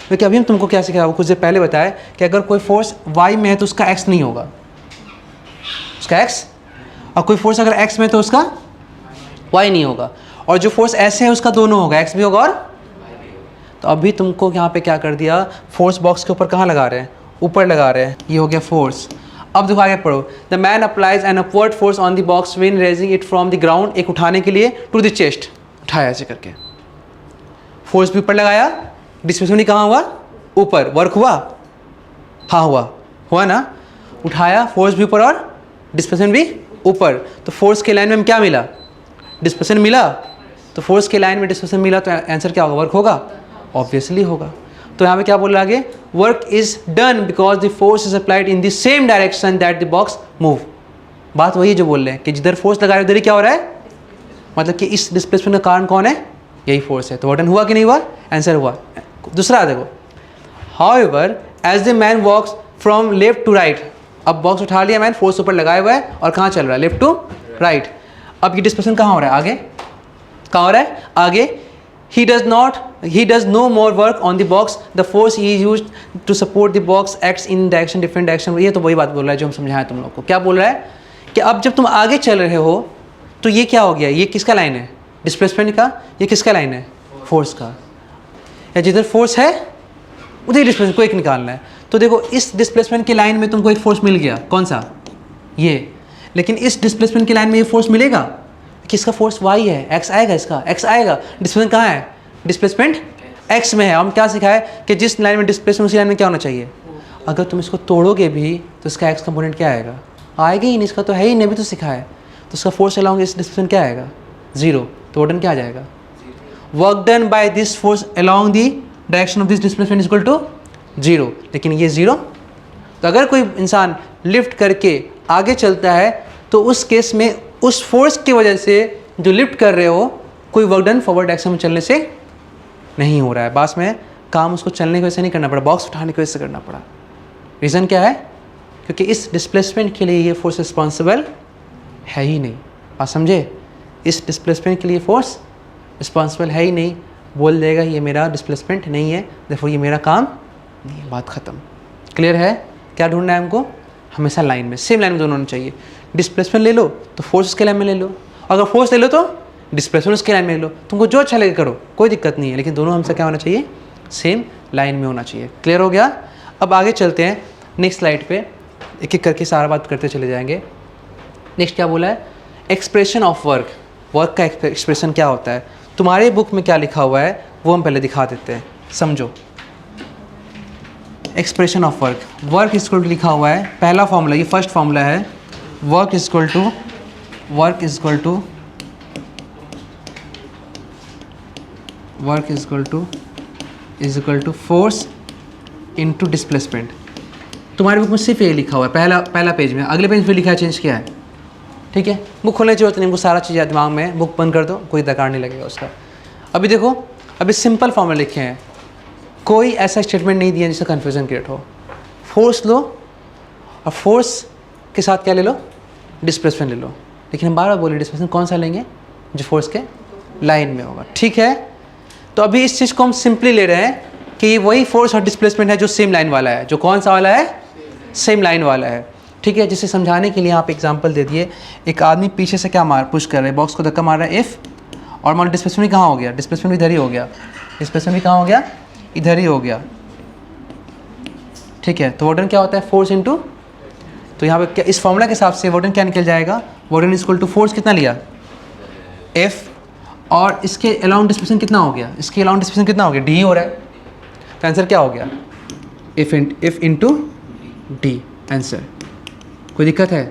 क्योंकि अभी हम तुमको क्या सिखाया, वो कुछ देर पहले बताया कि अगर कोई फोर्स y में है तो उसका x नहीं होगा, उसका x, और कोई फोर्स अगर x में है तो उसका y नहीं होगा। और जो फोर्स ऐसे है उसका दोनों होगा, x भी होगा और। तो अभी तुमको यहाँ पे क्या कर दिया, फोर्स बॉक्स के ऊपर कहाँ लगा रहे हैं? ऊपर लगा रहे हैं। ये हो गया फोर्स। अब देखो आगे पढ़ो। The man applies an upward force on the box when raising it from the ground. एक उठाने के लिए टू द चेस्ट, उठाया ऐसे करके, फोर्स भी ऊपर लगाया, डिस्प्लेसमेंट कहाँ हुआ? ऊपर। वर्क हुआ? हाँ हुआ ना। उठाया, फोर्स भी ऊपर और डिस्प्लेसमेंट भी ऊपर। तो फोर्स के लाइन में क्या मिला? डिस्प्लेसमेंट मिला। तो फोर्स के लाइन में डिस्प्लेसमेंट मिला तो आंसर क्या होगा? वर्क होगा, ऑब्वियसली होगा। तो यहाँ पे क्या बोल रहा है आगे? Work is done because the force is applied in the same direction that the box move. बात वही जो बोल रहे हैं कि जिधर फोर्स लगा रहे हैं उधर ही क्या हो रहा है, मतलब कि इस डिस्प्लेसमेंट का कारण कौन है? यही फोर्स है। तो वर्क डन हुआ कि नहीं हुआ? आंसर हुआ। दूसरा देखो, however as the man walks from left to right. अब बॉक्स उठा लिया मैन, फोर्स ऊपर लगाया हुआ है और कहाँ चल रहा है? Left to right. अब ये डिस्प्लेसमेंट कहाँ हो रहा है? आगे। कहाँ हो रहा है? आगे। He does not he does no more work on the box, the force he use to support the box acts in direction different direction. ये तो वही बात बोल रहा है जो हम समझाएं तुम लोग को। क्या बोल रहा है कि अब जब तुम आगे चल रहे हो तो ये क्या हो गया, ये किसका लाइन है, डिस्प्लेसमेंट का, ये किसका लाइन है, फोर्स का। या जिधर फोर्स है उधर डिस्प्लेसमेंट को एक निकालना है। तो देखो इस डिस्प्लेसमेंट की लाइन में तुमको एक फोर्स मिल गया, कौन सा, ये। लेकिन इस डिस्प्लेसमेंट की लाइन में ये फोर्स मिलेगा, किसका फोर्स, वाई है, एक्स आएगा, इसका एक्स आएगा। डिस्प्लेसमेंट कहाँ है, डिस्प्लेसमेंट एक्स में है। हम क्या सिखाए कि जिस लाइन में डिस्प्लेसमेंट उसी लाइन में क्या होना चाहिए। अगर तुम इसको तोड़ोगे भी तो इसका एक्स कंपोनेंट क्या आएगा, आएगा ही नहीं, इसका तो है ही नहीं, भी तो सिखाया है। तो उसका फोर्स अलोंग इस डिस्प्लेसमेंट क्या आएगा, 0। तो वर्क डन क्या आ जाएगा, work done by this force along the direction of this displacement is equal to 0। लेकिन ये 0। तो अगर कोई इंसान लिफ्ट करके आगे चलता है तो उस केस में उस फोर्स की वजह से जो लिफ्ट कर रहे हो कोई वर्क डन फॉरवर्ड डायरेक्शन में चलने से नहीं हो रहा है। बस में काम उसको चलने की वजह से नहीं करना पड़ा, बॉक्स उठाने की वजह से करना पड़ा। रीज़न क्या है, क्योंकि इस डिस्प्लेसमेंट के लिए ये फोर्स रिस्पॉन्सिबल है ही नहीं। आप समझे, इस डिस्प्लेसमेंट के लिए फोर्स रिस्पॉन्सिबल है ही नहीं। बोल देगा ये मेरा डिस्प्लेसमेंट नहीं है, देखो ये मेरा काम नहीं है, बात ख़त्म। क्लियर है। क्या ढूंढना है हमको, हमेशा लाइन में, सेम लाइन में दोनों होने चाहिए। डिस्प्लेसमेंट ले लो तो फोर्स उसके लाइन में ले लो, अगर फोर्स ले लो तो डिस्प्लेसमेंट उसके लाइन में ले लो। तुमको जो अच्छा लगे करो, कोई दिक्कत नहीं है, लेकिन दोनों हमसे क्या होना चाहिए, सेम लाइन में होना चाहिए। क्लियर हो गया। अब आगे चलते हैं नेक्स्ट स्लाइड पे, एक एक करके सारा बात करते चले जाएंगे। नेक्स्ट क्या बोला है, एक्सप्रेशन ऑफ वर्क। वर्क का एक्सप्रेशन क्या होता है, तुम्हारे बुक में क्या लिखा हुआ है वो हम पहले दिखा देते हैं, समझो। Expression of work, work is equal to लिखा हुआ है, पहला फॉर्मूला, ये फर्स्ट फॉर्मूला है, work is equal to work is equal to work is equal to force into displacement. तुम्हारे बुक में सिर्फ ये लिखा हुआ है, पहला पेज में, अगले पेज पे लिखा है चेंज किया है। ठीक है, बुक खोलने की जरूरत नहीं, हमको सारा चीज़ दिमाग में, बुक बंद कर दो, कोई दरकार नहीं लगेगा उसका। अभी देखो, अभी सिंपल फॉर्मूला लिखे हैं, कोई ऐसा स्टेटमेंट नहीं दिया जिससे कन्फ्यूजन क्रिएट हो। फोर्स लो और फोर्स के साथ क्या ले लो, डिस्प्लेसमेंट ले लो। लेकिन हम बार बार बोले डिस्प्लेसमेंट कौन सा लेंगे, जो फोर्स के लाइन में होगा। ठीक है, तो अभी इस चीज़ को हम सिंपली ले रहे हैं कि ये वही फोर्स और डिस्प्लेसमेंट है जो सेम लाइन वाला है, जो कौन सा वाला है, सेम लाइन वाला है। ठीक है, जिसे समझाने के लिए आप एग्जांपल दे दिए, एक आदमी पीछे से क्या पुश कर रहा है, बॉक्स को धक्का मार रहा है इफ़, और मान लो डिस्प्लेसमेंट भी कहाँ हो गया, डिस्प्लेसमेंट इधर ही हो गया, डिस्प्लेसमेंट भी कहाँ हो गया, इधर ही हो गया। ठीक है, तो वर्क डन क्या होता है, फोर्स इनटू, तो यहाँ पे क्या इस फॉर्मूला के हिसाब से वर्क डन क्या निकल जाएगा, work done is equal to force कितना लिया, F, और इसके अलाउंड डिस्प्लेसमेंट कितना हो गया, इसके अलाउंड डिस्प्लेसमेंट कितना हो गया, D हो रहा है। तो आंसर क्या हो गया, F इंटू डी आंसर। कोई दिक्कत है,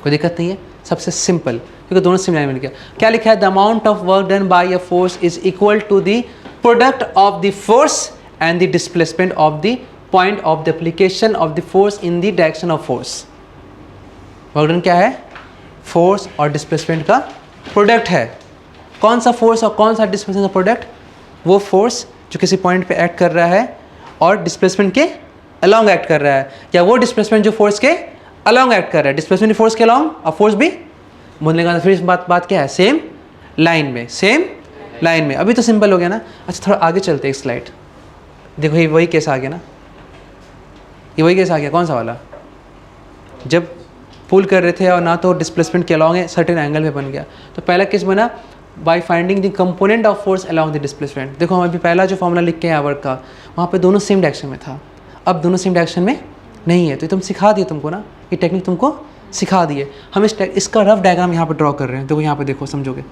कोई दिक्कत नहीं है, सबसे सिंपल, क्योंकि दोनों सेम लाइन में लिखा। क्या लिखा है, the amount of work done by a force is equal to the product of the force and the displacement of the point of the application of the force in the direction of force. Work done क्या है, force और displacement का product है। कौन सा force और कौन सा डिस्प्लेसमेंट का प्रोडक्ट, वो फोर्स जो किसी पॉइंट पे एक्ट कर रहा है और डिस्प्लेसमेंट के अलोंग एक्ट कर रहा है, या वो डिस्प्लेसमेंट जो फोर्स के अलोंग एक्ट कर रहा है, डिस्प्लेसमेंट फोर्स के अलोंग और फोर्स भी बोलने का। फिर बात क्या है, सेम लाइन में, सेम लाइन में। अभी तो सिंपल हो गया ना। अच्छा, थोड़ा आगे चलते हैं, एक स्लाइड देखो, ये वही केस आ गया ना, ये वही केस आ गया, कौन सा वाला, जब पुल कर रहे थे और ना तो डिस्प्लेसमेंट के अलोंग है, सर्टेन एंगल में बन गया। तो पहला केस बना by finding the component of force along the displacement. देखो हम अभी पहला जो फॉर्मूला लिख के हैं वर्क का, वहाँ पे दोनों सेम डायरेक्शन में था, अब दोनों सेम डायरेक्शन में नहीं है। तो तुम सिखा दिए तुमको ना, ये टेक्निक तुमको सिखा दिए। हम इसका रफ डायग्राम यहाँ पे ड्रॉ कर रहे हैं। देखो यहाँ पे देखो, समझोगे,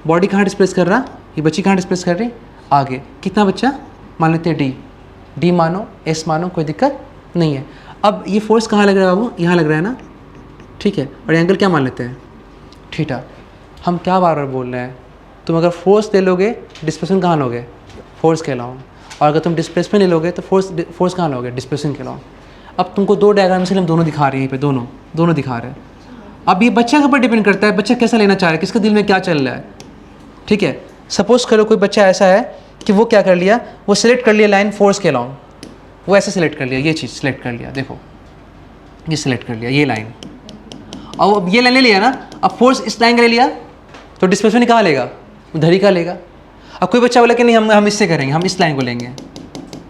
बॉडी कहाँ डिस्प्लेस कर रहा, ये बच्ची कहाँ डिस्प्लेस कर रही, आगे। कितना बच्चा, मान लेते हैं डी मानो, एस मानो, कोई दिक्कत नहीं है। अब ये फोर्स कहाँ लग रहा है बाबू, यहाँ लग रहा है ना, ठीक है, और एंगल क्या मान लेते हैं, थीटा। हम क्या बार बार बोल रहे हैं, तुम अगर फोर्स ले लोगे डिस्प्लेसमेंट कहाँ लोगे, फोर्स के अलाउंग, और अगर तुम डिस्प्लेसमेंट ले लोगे तो फोर्स कहाँ लोगे, डिस्प्लेसमेंट के अलाउंग। अब तुमको दो डायग्राम से हम दोनों दिखा रहे हैं, यहीं पे दोनों दिखा रहे हैं। अब ये बच्चे के ऊपर डिपेंड करता है, बच्चा कैसा लेना चाह रहा है, किसके दिल में क्या चल रहा है। ठीक है, सपोज करो कोई बच्चा ऐसा है कि वो क्या कर लिया, वो सिलेक्ट कर लिया लाइन फोर्स के अलाउंग, वो ऐसे सिलेक्ट कर लिया, ये चीज़ सिलेक्ट कर लिया, देखो ये सिलेक्ट कर लिया, ये लाइन, और अब ये लाइन ले लिया ना, अब फोर्स इस लाइन का ले लिया तो डिस्प्लेसमेंट कहाँ लेगा, उधर ही का लेगा। अब कोई बच्चा बोला कि नहीं हम इससे करेंगे, हम इस लाइन को लेंगे,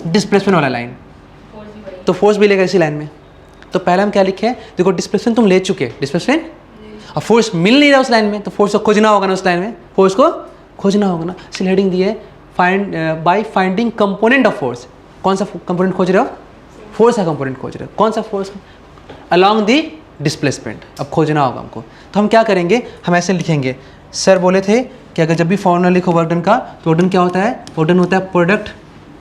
डिस्प्लेसमेंट वाला लाइन, तो फोर्स भी लेगा इसी लाइन में। तो पहले हम क्या लिखे, देखो डिस्प्लेसमेंट तुम ले चुके, डिस्प्लेसमेंट, अब फोर्स मिल नहीं रहा उस लाइन में, तो फोर्स को खोजना होगा ना, उस लाइन में फोर्स को खोजना होगा ना। इसलिए हेडिंग दी है find by finding component of force. कौन सा कंपोनेंट खोज रहे हो, फोर्स का कंपोनेंट खोज रहे हो, कौन सा फोर्स, अलॉन्ग दी डिस्प्लेसमेंट, अब खोजना होगा हमको। तो हम क्या करेंगे, हम ऐसे लिखेंगे, सर बोले थे कि अगर जब भी फॉर्मूला लिखो वर्क डन का, तो वर्क डन क्या होता है, वर्क डन होता है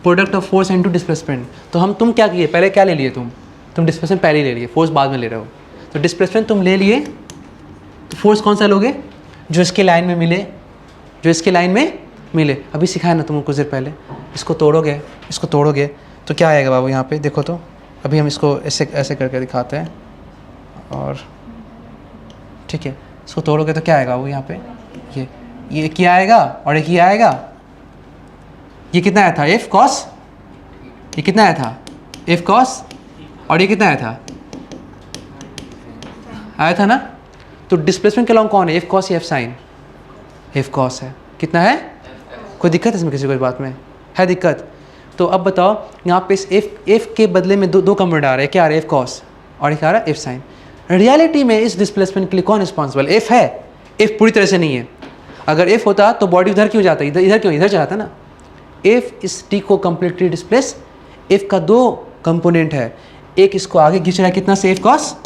product of force into displacement. तो हम तुम क्या किए, पहले क्या ले लिए, तुम डिस्प्लेसमेंट पहले ले लिए, फोर्स बाद में ले रहे हो। तो डिस्प्लेसमेंट तुम ले लिए, तो फोर्स कौन सा लोगे, जो इसके लाइन में मिले, जो इसके लाइन में मिले। अभी सिखाया ना तुमको कुछ देर पहले, इसको तोड़ोगे, इसको तोड़ोगे तो क्या आएगा बाबू, यहाँ पे देखो। तो अभी हम इसको ऐसे ऐसे करके दिखाते हैं, और ठीक है, इसको तोड़ोगे तो क्या आएगा वो, यहाँ पे ये क्या आएगा और एक ये आएगा। ये कितना आया था, एफ कॉस, ये कितना आया था, एफ कॉस, और ये कितना आया था ना। तो डिस्प्लेसमेंट के अलॉन्ग कौन है, एफ कॉस या एफ साइन, एफ कॉस है। कितना है, कोई दिक्कत है इसमें, किसी को इस बात में है दिक्कत। तो अब बताओ यहाँ पे इस एफ के बदले में दो कंपोनेंट आ रहे हैं, क्या आ रहा है, एफ कॉस और एक आ रहा है एफ साइन। रियलिटी में इस डिस्प्लेसमेंट के लिए कौन रिस्पॉन्सिबल, एफ है, एफ पूरी तरह से नहीं है। अगर एफ होता तो बॉडी उधर क्यों जाता, इधर क्यों, इधर चलाता ना। एफ इस टी को कम्प्लीटली डिस्प्लेस, एफ का दो कंपोनेंट है, एक इसको आगे खींच रहा है कितना से, एफ कॉस,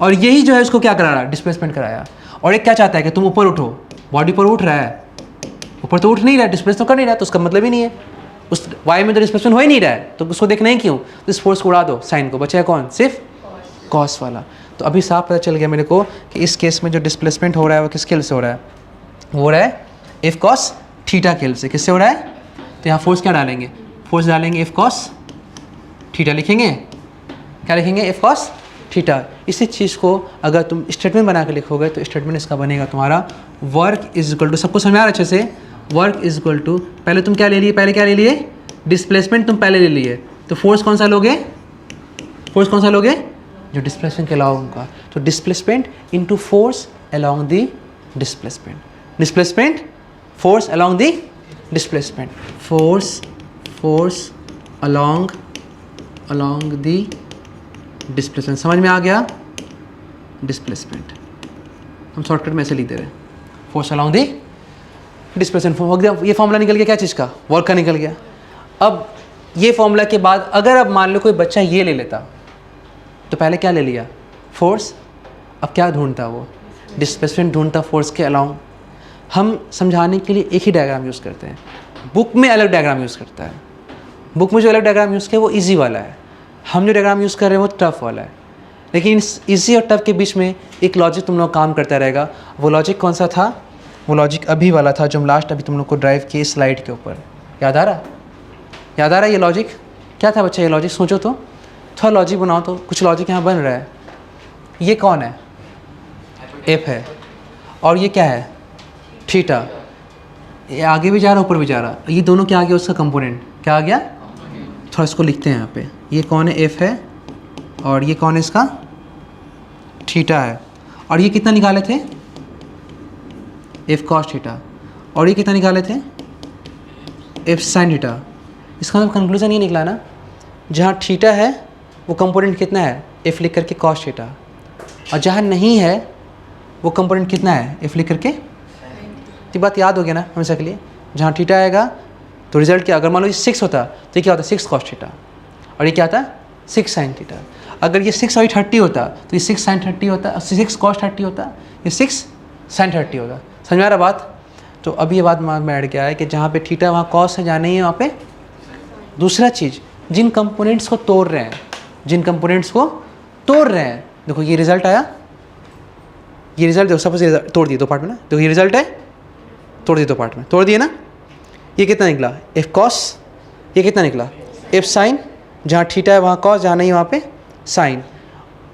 और यही जो है उसको क्या करा रहा है, डिस्प्लेसमेंट कराया। और एक क्या चाहता है कि तुम ऊपर उठो, बॉडी पर उठ रहा है, ऊपर तो उठ नहीं रहा है, डिस्प्लेस तो कर नहीं रहा है, तो उसका मतलब ही नहीं है, उस वाई में तो डिस्प्लेसमेंट हो ही नहीं रहा है, तो उसको देखना ही क्यों। तो इस फोर्स को उड़ा दो, साइन को, बचा है कौन, सिर्फ कॉस वाला। तो अभी साफ पता चल गया मेरे को कि इस केस में जो डिस्प्लेसमेंट हो रहा है वो किस खेल से हो रहा है, वो हो रहा है एफ कॉस थीटा खेल से। किससे हो रहा है, तो यहाँ फोर्स क्या डालेंगे, फोर्स डालेंगे एफ कॉस थीटा, लिखेंगे क्या लिखेंगे, एफ कॉस थीटा। इसी चीज़ को अगर तुम स्टेटमेंट बना के लिखोगे तो स्टेटमेंट इसका बनेगा तुम्हारा वर्क इज इक्वल टू, सबको समझ में आ रहा है अच्छे से, वर्क इज इक्वल टू, पहले तुम क्या ले लिए, पहले क्या ले लिए, डिस्प्लेसमेंट तुम पहले ले लिए, तो फोर्स कौन सा लोगे, फोर्स कौन सा लोगे, जो डिस्प्लेसमेंट के अलाउंग का। तो displacement into force along the displacement, displacement force along the displacement, force along the displacement. समझ में आ गया, डिस्प्लेसमेंट हम शॉर्टकट में ऐसे लिख दे रहे हैं, फोर्स अलोंग द डिस्प्लेसमेंट। ये फॉर्मूला निकल गया क्या चीज़ का, वर्क का निकल गया। अब ये फॉर्मूला के बाद अगर अब मान लो कोई बच्चा ये ले लेता, तो पहले क्या ले लिया, फोर्स, अब क्या ढूंढता वो, डिस्प्लेसमेंट ढूंढता फोर्स के अलाउंग। हम समझाने के लिए एक ही डायग्राम यूज़ करते हैं, बुक में अलग डायग्राम यूज़ करता है, बुक में जो अलग डायग्राम यूज़ किया वो ईजी वाला है, हम जो डायग्राम यूज़ कर रहे हैं वो टफ वाला है। लेकिन इस ईजी और टफ के बीच में एक लॉजिक तुम लोग काम करता रहेगा। वो लॉजिक कौन सा था, वो लॉजिक अभी वाला था जो हम लास्ट अभी तुम लोग को ड्राइव किए स्लाइड के ऊपर, याद आ रहा, याद आ रहा है ये लॉजिक क्या था बच्चा, ये लॉजिक सोचो तो, थोड़ा लॉजिक बनाओ तो, कुछ लॉजिक यहाँ बन रहा है। ये कौन है, एफ है, और ये क्या है, थीटा, ये आगे भी जा रहा ऊपर भी जा रहा, ये दोनों क्या आ गया, उसका कंपोनेंट क्या आ गया। थोड़ा इसको लिखते हैं यहाँ पे, ये कौन है, एफ है, और ये कौन है इसका, थीटा है। और ये कितना निकाले थे, एफ कॉस थीटा, और ये कितना निकाले थे, एफ साइन थीटा। इसका मतलब कंक्लूजन ये निकला ना, जहाँ थीटा है वो कंपोनेंट कितना है, एफ लिख करके कॉस थीटा, और जहाँ नहीं है वो कंपोनेंट कितना है, एफ लिख करके। ये बात याद हो गया ना हमेशा के लिए, जहाँ थीटा आएगा तो रिजल्ट क्या, अगर मान लो ये 6 होता तो ये क्या होता, 6 कॉस थीटा, और ये क्या था, 6 साइन थीटा। अगर ये 6 और ये 30 होता तो ये 6 साइन 30 होता, 6 कॉस 30 होता, ये 6 साइन 30 होता। समझ में आ रहा बात। तो अब ये बात में ऐड क्या है कि जहाँ पे थीटा वहाँ कॉस है, जहाँ नहीं है वहाँ पे दूसरा चीज़, जिन कंपोनेंट्स को तोड़ रहे हैं, जिन कंपोनेंट्स को तोड़ रहे हैं। देखो ये रिजल्ट आया, ये रिजल्ट देखो, सपोज तोड़ दिए दो पार्ट में ना, देखो ये रिजल्ट है, तोड़ दिए दो पार्ट में, तोड़ दिए ना। ये कितना निकला, एफ कॉस, ये कितना निकला, एफ साइन, जहाँ थीटा है वहाँ कॉस, जहाँ नहीं वहाँ पे साइन,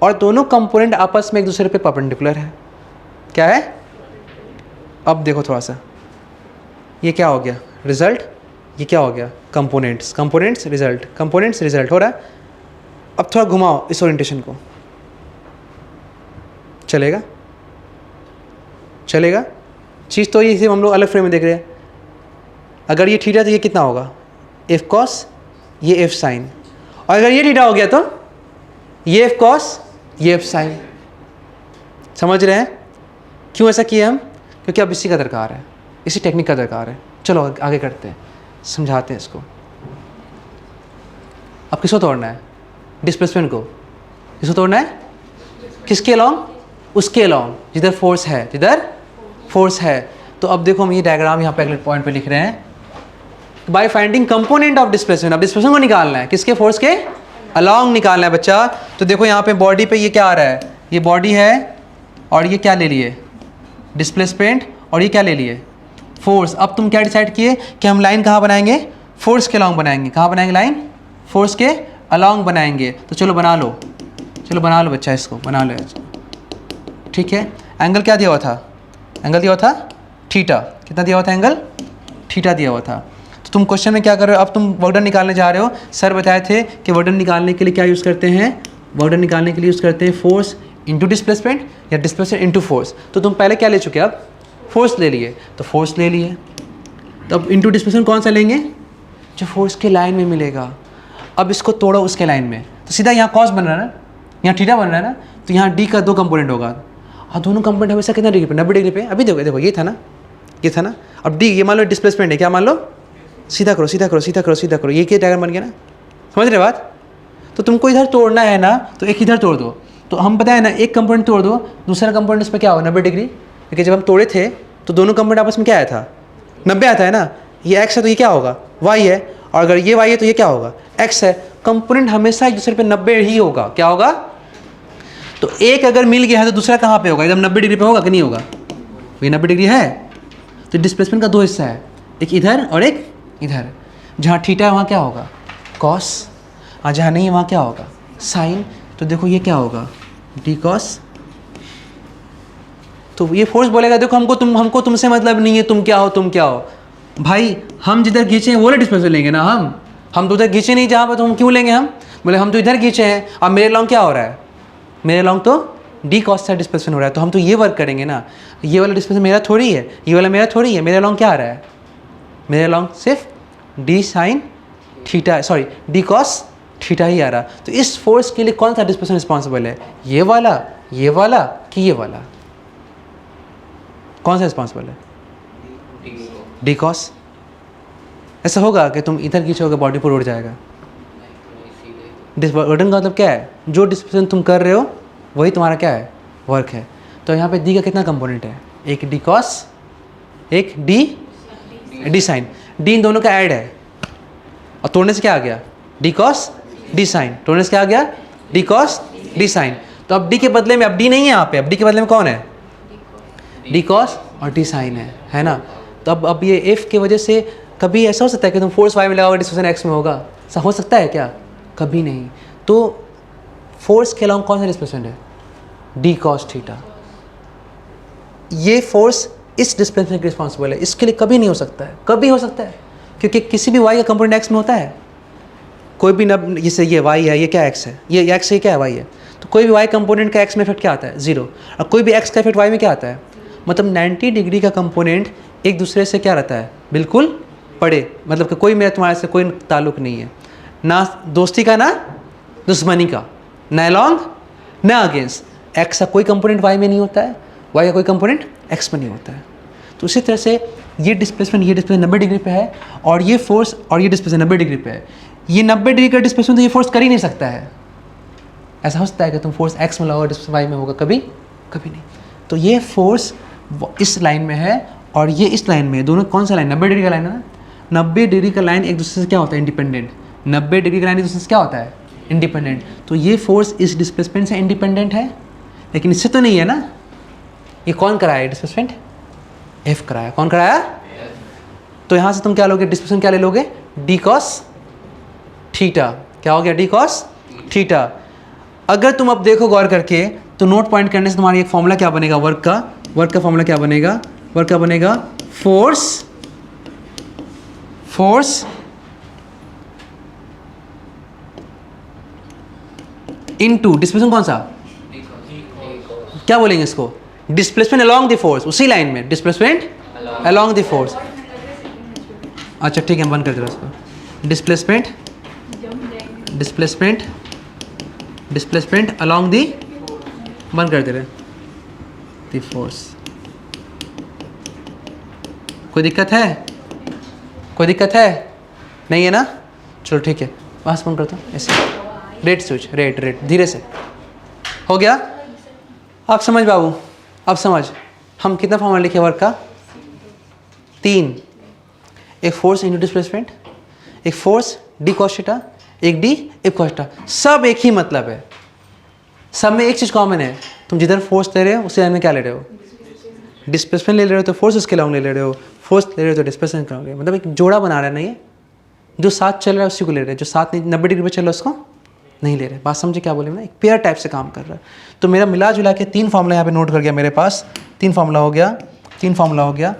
और दोनों कंपोनेंट आपस में एक दूसरे पे परपेंडिकुलर है। क्या है, अब देखो थोड़ा सा, ये क्या हो गया, रिजल्ट, ये क्या हो गया, components, components result, components result हो रहा है। अब थोड़ा घुमाओ इस ओरिएंटेशन को, चलेगा, चलेगा। चीज़ तो ये सिर्फ हम लोग अलग फ्रेम में देख रहे हैं, अगर ये थीटा तो ये कितना होगा, एफ कॉस, ये एफ साइन, और अगर ये थीटा हो गया तो ये एफ कॉस, ये एफ साइन। समझ रहे हैं क्यों ऐसा किया हम? क्योंकि अब इसी का दरकार है, इसी टेक्निक का दरकार है। चलो आगे करते हैं, समझाते हैं इसको। अब किसको तोड़ना है? डिस्प्लेसमेंट को। किसको तोड़ना है? किसके अलॉन्ग? उसके अलॉन्ग जिधर फोर्स है, जिधर फोर्स है। तो अब देखो हम ये डायग्राम यहाँ पे अगले पॉइंट पे लिख रहे हैं, by finding component of displacement. अब डिस्प्लेसमेंट को निकालना है, किसके? फोर्स के अलॉन्ग निकालना है बच्चा। तो देखो यहाँ पे बॉडी पे ये क्या आ रहा है, ये बॉडी है और ये क्या ले लिए? डिस्प्लेसमेंट, और ये क्या ले लिए? फोर्स। अब तुम क्या डिसाइड किए कि हम लाइन कहाँ बनाएंगे? फोर्स के अलॉन्ग बनाएंगे। कहाँ बनाएंगे लाइन? फोर्स के अलॉन्ग बनाएंगे। तो चलो बना लो, चलो बना लो बच्चा, इसको बना लो इसको। ठीक है, एंगल क्या दिया हुआ था? एंगल दिया हुआ था थीटा। कितना दिया हुआ था एंगल? थीटा दिया हुआ था। तो तुम क्वेश्चन में क्या कर रहे हो? अब तुम वर्क डन निकालने जा रहे हो। सर बताए थे कि वर्क डन निकालने के लिए क्या यूज़ करते हैं? वर्क डन निकालने के लिए यूज़ करते हैं फोर्स इंटू डिस्प्लेसमेंट या डिस्प्लेसमेंट इंटू फोर्स। तो तुम पहले क्या ले चुके? अब फोर्स ले लिए, तो फोर्स ले लिए। तो अब इंटू डिस्प्लेसमेंट कौन सा लेंगे? जो फोर्स के लाइन में मिलेगा। अब इसको तोड़ो उसके लाइन में, तो सीधा यहाँ कॉस बन रहा है ना, यहाँ थीटा बन रहा है ना, तो यहाँ डी का 2 कंपोनेंट होगा। और दोनों कंपोनेंट हमेशा कितना डिग्री पे? 90 डिग्री पे। अभी देखो देखो, ये था ना, ये था ना। अब डी, ये मान लो डिस्प्लेसमेंट है, क्या मान लो? सीधा करो सीधा करो सीधा करो सीधा करो, ये क्या डायग्राम बन गया ना? समझ रहे बात? तो तुमको इधर तोड़ना है ना, तो एक इधर तोड़ दो। तो हम बताए ना, एक कंपोनेंट तोड़ दो, दूसरा कंपोनेंट इस पर क्या होगा? 90 डिग्री। क्योंकि जब हम तोड़े थे तो दोनों कंपोनेंट आपस में क्या आया था? 90 आता है ना। ये एक्स है तो ये क्या होगा? वाई है। और अगर ये वाई है तो ये क्या होगा? एक्स है। कंपोनेंट हमेशा एक दूसरे पे 90 ही होगा। क्या होगा? तो एक अगर मिल गया है तो दूसरा कहाँ पे होगा? एकदम 90 डिग्री पे होगा कि नहीं होगा? ये 90 डिग्री है। तो डिस्प्लेसमेंट का 2 हिस्सा है, एक इधर और एक इधर। जहाँ थीटा है वहाँ क्या होगा? कॉस, और जहाँ नहीं है वहाँ क्या होगा? साइन। तो देखो ये क्या होगा? D cos. तो ये फोर्स बोलेगा देखो हमको तुमसे मतलब नहीं है, तुम क्या हो तुम क्या हो। भाई हम जिधर खींचे हैं वो वाले डिस्प्लेसमेंट लेंगे ना। हम तो उधर खींचे नहीं जहाँ पर, तो हम क्यों लेंगे? हम बोले हम तो इधर खींचे हैं। अब मेरे लॉन्ग क्या हो रहा है? मेरे लॉन्ग तो डी कॉस से डिस्प्लेसमेंट हो रहा है, तो हम तो ये वर्क करेंगे ना। ये वाला डिस्प्लेसमेंट मेरा थोड़ी है, ये वाला मेरा थोड़ी है। मेरे लॉन्ग क्या आ रहा है? मेरे लॉन्ग सिर्फ D sine theta, sorry D cos theta ही आ रहा। तो इस फोर्स के लिए कौन सा डिस्प्लेसमेंट रिस्पॉन्सिबल है? ये वाला कि ये वाला? कौन सा रिस्पॉन्सिबल है? D cos. ऐसा होगा कि तुम इधर खींचोगे बॉडी पर उड़ जाएगा। वर्डन का मतलब क्या है? जो डिस्प्लेसमेंट तुम कर रहे हो वही तुम्हारा क्या है? वर्क है। तो यहाँ पे डी का कितना कंपोनेंट है? एक डी कॉस, एक डी साइन। डी इन दोनों का ऐड है, और तोड़ने से क्या आ गया? D cos D sine. तोड़ने से क्या आ गया? D cos D sine. तो अब डी के बदले में, अब डी नहीं है यहाँ पे, अब डी के बदले में कौन है? डी कॉस और डी साइन है ना। तो अब ये एफ की वजह से कभी ऐसा हो सकता है कि तुम फोर्स वाई में लगाओगे डिस्प्लेसमेंट एक्स में होगा? ऐसा हो सकता है क्या? कभी नहीं। तो फोर्स के अलॉन्ग कौन सा डिस्प्लेसमेंट है? D cos theta. ये फोर्स इस डिस्प्लेसमेंट के रिस्पॉन्सिबल है, इसके लिए कभी नहीं हो सकता है। कभी हो सकता है क्योंकि किसी भी वाई का कंपोनेंट एक्स में होता है। कोई भी न, जैसे ये वाई है, ये क्या एक्स है, ये एक्स है, क्या वाई है। तो कोई भी वाई कंपोनेंट का एक्स में इफेक्ट क्या आता है? 0। और कोई भी एक्स का इफेक्ट वाई में क्या आता है? मतलब 90 डिग्री का कंपोनेंट एक दूसरे से क्या रहता है? बिल्कुल पड़े। मतलब कि कोई मेरा तुम्हारे से कोई ताल्लुक नहीं है, ना दोस्ती का ना दुश्मनी का, ना लॉन्ग ना अगेंस्ट। एक्स का कोई कंपोनेंट वाई में नहीं होता है, वाई का कोई कंपोनेंट एक्स में नहीं होता है। तो उसी तरह से ये डिस्प्लेसमेंट 90 डिग्री पे है, और ये फोर्स और ये डिस्प्लेसमेंट 90 डिग्री पे है। ये 90 डिग्री का डिस्प्लेसमेंट तो ये फोर्स कर ही नहीं सकता है। ऐसा हो सकता है कि तुम फोर्स एक्स में लगाओ डिस्प्लेसमेंट वाई में होगा? कभी कभी नहीं। तो ये फोर्स इस लाइन में है और ये इस लाइन में है। दोनों कौन सा लाइन? 90 डिग्री का लाइन है ना। 90 डिग्री का लाइन एक दूसरे से क्या होता है? इंडिपेंडेंट। 90 डिग्री का लाइन एक दूसरे से क्या होता है? इंडिपेंडेंट। तो ये फोर्स इस डिस्प्लेसमेंट से इंडिपेंडेंट है, लेकिन इससे तो नहीं है ना। ये कौन कराया डिस्प्लेसमेंट? एफ कराया। कौन कराया? तो यहाँ से तुम क्या लोगे? डिस्प्लेसमेंट क्या ले लोगे? D cos theta. क्या हो गया? D cos theta. अगर तुम अब देखो गौर करके, तो नोट पॉइंट करने से तुम्हारा एक फॉर्मूला क्या बनेगा? वर्क का फॉर्मूला क्या बनेगा? वर्क का बनेगा फोर्स इनटू डिस्प्लेसमेंट। कौन सा? क्या बोलेंगे इसको? Displacement along the force. उसी लाइन में डिस्प्लेसमेंट अलोंग द फोर्स। अच्छा ठीक है, बंद कर दे रहा उसको। Displacement, displacement, displacement along the, बंद कर दे रहे, दी फोर्स। कोई दिक्कत है? कोई दिक्कत है? नहीं है ना? चलो ठीक है, बस बंद करता हूँ ऐसे। रेट स्विच, रेट रेट धीरे से हो गया। अब समझ बाबू, अब समझ, हम कितना फॉर्मूला लिखे वर्क का? 3। एक फोर्स इंटू डिस्प्लेसमेंट, एक फोर्स डी कॉस थीटा, एक डी एफ कॉस थीटा, सब एक ही मतलब है। सब में एक चीज़ कॉमन है, तुम जिधर फोर्स ले रहे हो उसके में क्या ले रहे हो? डिस्प्लेसमेंट ले रहे हो तो फोर्स उसके लॉन्ग ले रहे हो, फोर्स ले रहे हो तो डिस्प्लेसमेंट करोगे। मतलब एक जोड़ा बना रहा है ना ये, जो साथ चल रहा है उसी को ले रहे हैं, जो साथ 90 डिग्री पे चल रहा है उसको नहीं ले रहे। बात समझे क्या बोले ना? एक पेयर टाइप से काम कर रहा है। तो मेरा मिला जुला के 3 फार्मूला यहाँ पे नोट कर गया मेरे पास। 3 फार्मूला हो गया, 3 फार्मूला हो गया।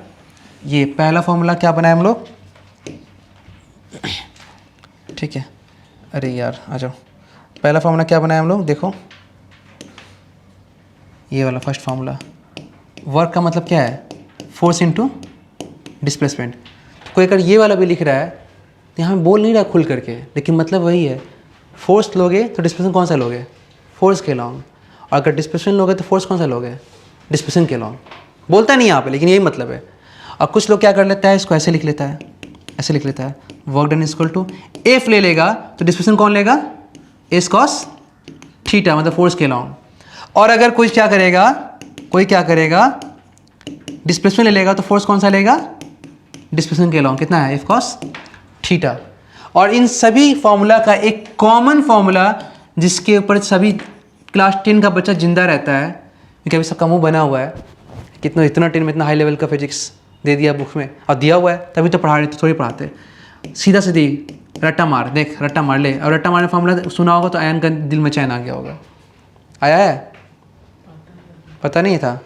ये पहला फार्मूला क्या बनाया हम लोग? ठीक है, अरे यार आ जाओ। पहला फार्मूला क्या बनाया हम लोग? देखो ये वाला फर्स्ट फार्मूला। वर्क का मतलब क्या है? Force into displacement. कोई अगर ये वाला भी लिख रहा है तो यहाँ बोल नहीं रहा खुल करके, लेकिन मतलब वही है। फोर्स लोगे तो डिस्प्लेसमेंट कौन सा लोगे? फोर्स के लॉन्ग। और अगर डिस्प्लेसमेंट लोगे तो फोर्स कौन सा लोगे? डिस्प्लेसमेंट के लॉन्ग। बोलता नहीं यहाँ पे, लेकिन यही मतलब है। और कुछ लोग क्या कर लेता है, इसको ऐसे लिख लेता है, ऐसे लिख लेता है, work done equal to F ले लेगा तो डिस्प्लेसमेंट कौन लेगा? एस कॉस थीटा, मतलब फोर्स के लॉन्ग। और अगर कोई क्या करेगा, कोई क्या करेगा, डिस्प्लेसमेंट ले लेगा तो फोर्स कौन सा लेगा? डिस्प्लेसमेंट के लॉन्ग। कितना है? F cos theta. और इन सभी फॉर्मूला का एक कॉमन फॉर्मूला जिसके ऊपर सभी क्लास 10 का बच्चा जिंदा रहता है, क्योंकि अभी सबका मुंह बना हुआ है, कितना इतना 10 में इतना हाई लेवल का फिजिक्स दे दिया बुक में, और दिया हुआ है तभी तो पढ़ा रहे, तो थोड़ी पढ़ाते। सीधा सीधी रट्टा मार, देख रट्टा मार ले। और रट्टा मारने फॉर्मूला सुना होगा तो आयन का दिल में चैन आ गया होगा। आया है? पता नहीं था?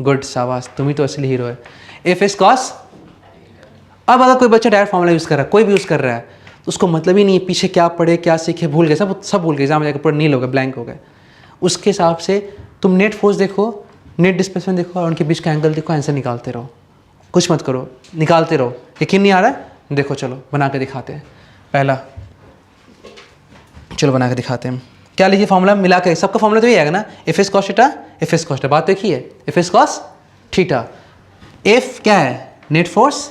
गुड, शाबाश, तुम ही तो असली हीरो है। F S cos. अब अगर कोई बच्चा डायरेक्ट फॉर्मूला यूज़ कर रहा है, कोई भी यूज़ कर रहा है, तो उसको मतलब ही नहीं है पीछे क्या पढ़े क्या सीखे, भूल गए, सब भूल गए, एग्जाम में जाकर पूरा नील हो गए, ब्लैंक हो गए। उसके हिसाब से तुम नेट फोर्स देखो, नेट डिस्प्लेसमेंट देखो, और उनके बीच का एंगल देखो, आंसर निकालते रहो, कुछ मत करो, निकालते रहो। यकीन नहीं आ रहा है? देखो चलो बना के दिखाते हैं। पहला चलो बना के दिखाते हैं। क्या लिखिए फॉर्मूला मिला के, सबका फॉर्मूला तो ये आएगा ना, F S cos theta, F S cos theta. बात तो एक ही है, F S cos theta. F क्या है? Net force.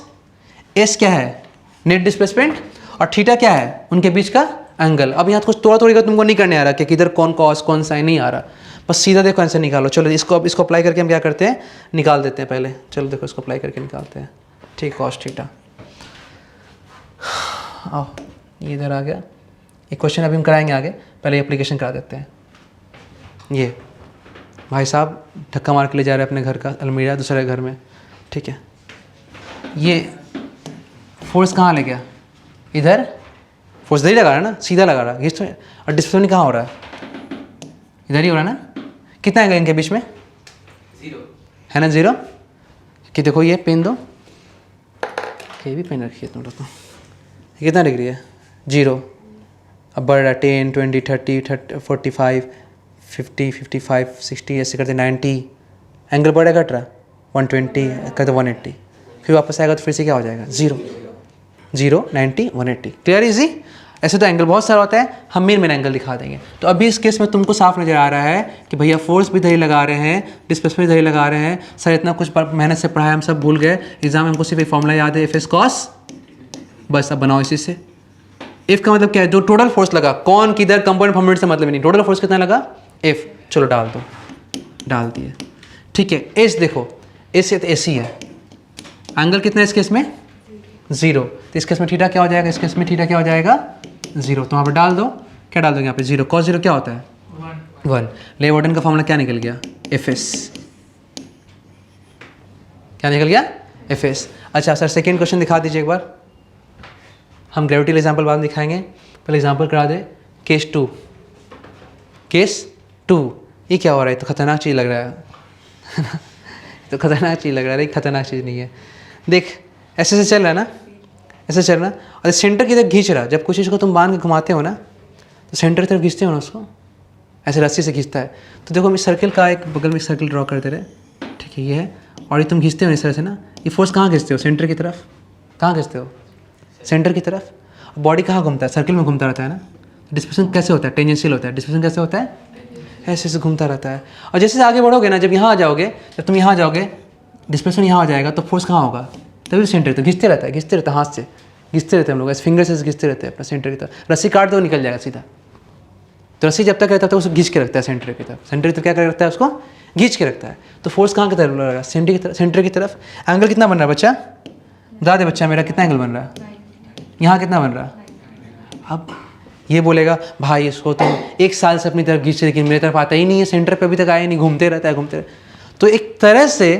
एस क्या है? Net displacement. और थीटा क्या है? उनके बीच का एंगल। अब यहाँ कुछ थोड़ा थोड़ी तुमको नहीं करने आ रहा कि किधर कौन कॉस कौन साइन, नहीं आ रहा, बस सीधा देखो आंसर निकालो। चलो इसको अप्लाई करके हम क्या करते हैं, निकाल देते हैं पहले। चलो देखो इसको अप्लाई करके निकालते हैं। ठीक, कॉस थीटा। आओ ये इधर आ गया। एक क्वेश्चन अभी हम कराएंगे आगे, पहले एप्लीकेशन करा देते हैं। ये भाई साहब धक्का मार के ले जा रहे हैं अपने घर का अलमीरा दूसरे घर में, ठीक है। ये फोर्स कहाँ ले गया? इधर फोर्स इधर ही लगा रहा है ना, सीधा लगा रहा है ये तो। और डिस्प्लेसमेंट कहाँ हो रहा है? इधर ही हो रहा है ना। कितना है इनके बीच में? 0 है ना, 0। कि देखो ये पेन दो, ये भी पेन रखिए तुम लोग को। कितना डिग्री है? 0। अब बढ़ रहा है 10, 20, 30, 45, 50, 55, 60, ऐसे करते 90। एंगल बढ़ेगा, घट रहा 120, करते 180, फिर वापस आएगा तो फिर से क्या हो जाएगा? 0, 0, 90, 180। Clear, easy. ऐसे तो एंगल बहुत सारा होता है, हम मेन एंगल दिखा देंगे। तो अभी इस केस में तुमको साफ नज़र आ रहा है कि भैया फोर्स भी इधर ही लगा रहे हैं, डिस्प्लेसमेंट इधर ही लगा रहे हैं। सर इतना कुछ मेहनत से पढ़ाया, हम सब भूल गए, एग्जाम में हमको सिर्फ एक फॉर्मूला याद है, एफ एस कॉस। बस अब बनाओ इसी से। एफ का मतलब क्या है? जो टोटल फोर्स लगा, कौन किधर कंपोनेंट फॉर्मेट से मतलब नहीं, टोटल फोर्स कितना लगा? एफ। चलो डाल दो, डाल दिए, ठीक है। एस देखो, एस तो एस ही है। एंगल कितना है इस केस में? 0। तो इस केस में थीटा क्या हो जाएगा? इस केस में थीटा क्या हो जाएगा? 0। तो वहाँ पर डाल दो, क्या डाल दोगे यहाँ पे? 0। कॉस 0 क्या होता है? 1। ले वॉर्डन का फॉर्मूला क्या निकल गया? F S. क्या निकल गया? F S. अच्छा सर सेकेंड क्वेश्चन दिखा दीजिए एक बार। हम ग्रेविटी एग्जाम्पल बाद में दिखाएंगे, पहले एग्जाम्पल करा दे। केस 2। केस 2 ये क्या हो रहा है? तो खतरनाक चीज़ लग रहा है तो खतरनाक चीज़ लग रहा है, खतरनाक चीज़ नहीं है। देख ऐसे से चल रहा है ना, ऐसे चल रहा है, और सेंटर की तरफ खींच रहा है। जब कुछ चीज़ को तुम बांध के घुमाते हो ना, तो सेंटर की तरफ खींचते हो ना उसको, ऐसे रस्सी से खींचता है। तो देखो हम इस सर्किल का एक बगल में सर्किल ड्रॉ करते रहे, ठीक है, ये है। और ये तुम खींचते हो इस तरह से ना, ये फोर्स कहाँ खींचते हो? सेंटर की तरफ। कहाँ खींचते हो? सेंटर की तरफ। बॉडी कहाँ घूमता है? सर्किल में घूमता रहता है ना। डिस्प्लेसमेंट कैसे होता है? टेंजेंशियल होता है। डिस्प्लेसमेंट कैसे होता है? ऐसे ऐसे घूमता रहता है। और जैसे आगे बढ़ोगे ना, जब यहाँ आ जाओगे, जब तुम यहाँ जाओगे, डिस्प्लेसमेंट यहाँ आ जाएगा, तो फोर्स कहाँ होगा? तभी सेंटर तो घिसते रहता है हाथ से, घिसते रहते हैं हम लोग, ऐसे फिंगर से घिसते रहते हैं अपना सेंटर की तरफ। रस्सी काट दो, निकल जाएगा सीधा। तो रस्सी जब तक रहता है तो उसको घींच के रखता है सेंटर की तरफ। सेंटर की तरफ क्या कर रखता है? उसको घींच के रखता है। तो फोर्स कहाँ की तरफ लगेगा? सेंटर की तरफ। एंगल कितना बन रहा है बच्चा? बता दे बच्चा, मेरा कितना एंगल बन रहा है? यहाँ कितना बन रहा है? अब ये बोलेगा भाई इसको तो 1 साल से अपनी तरफ खींचे, लेकिन मेरी तरफ आता ही नहीं है, सेंटर पे अभी तक आया नहीं, घूमते रहता है। तो एक तरह से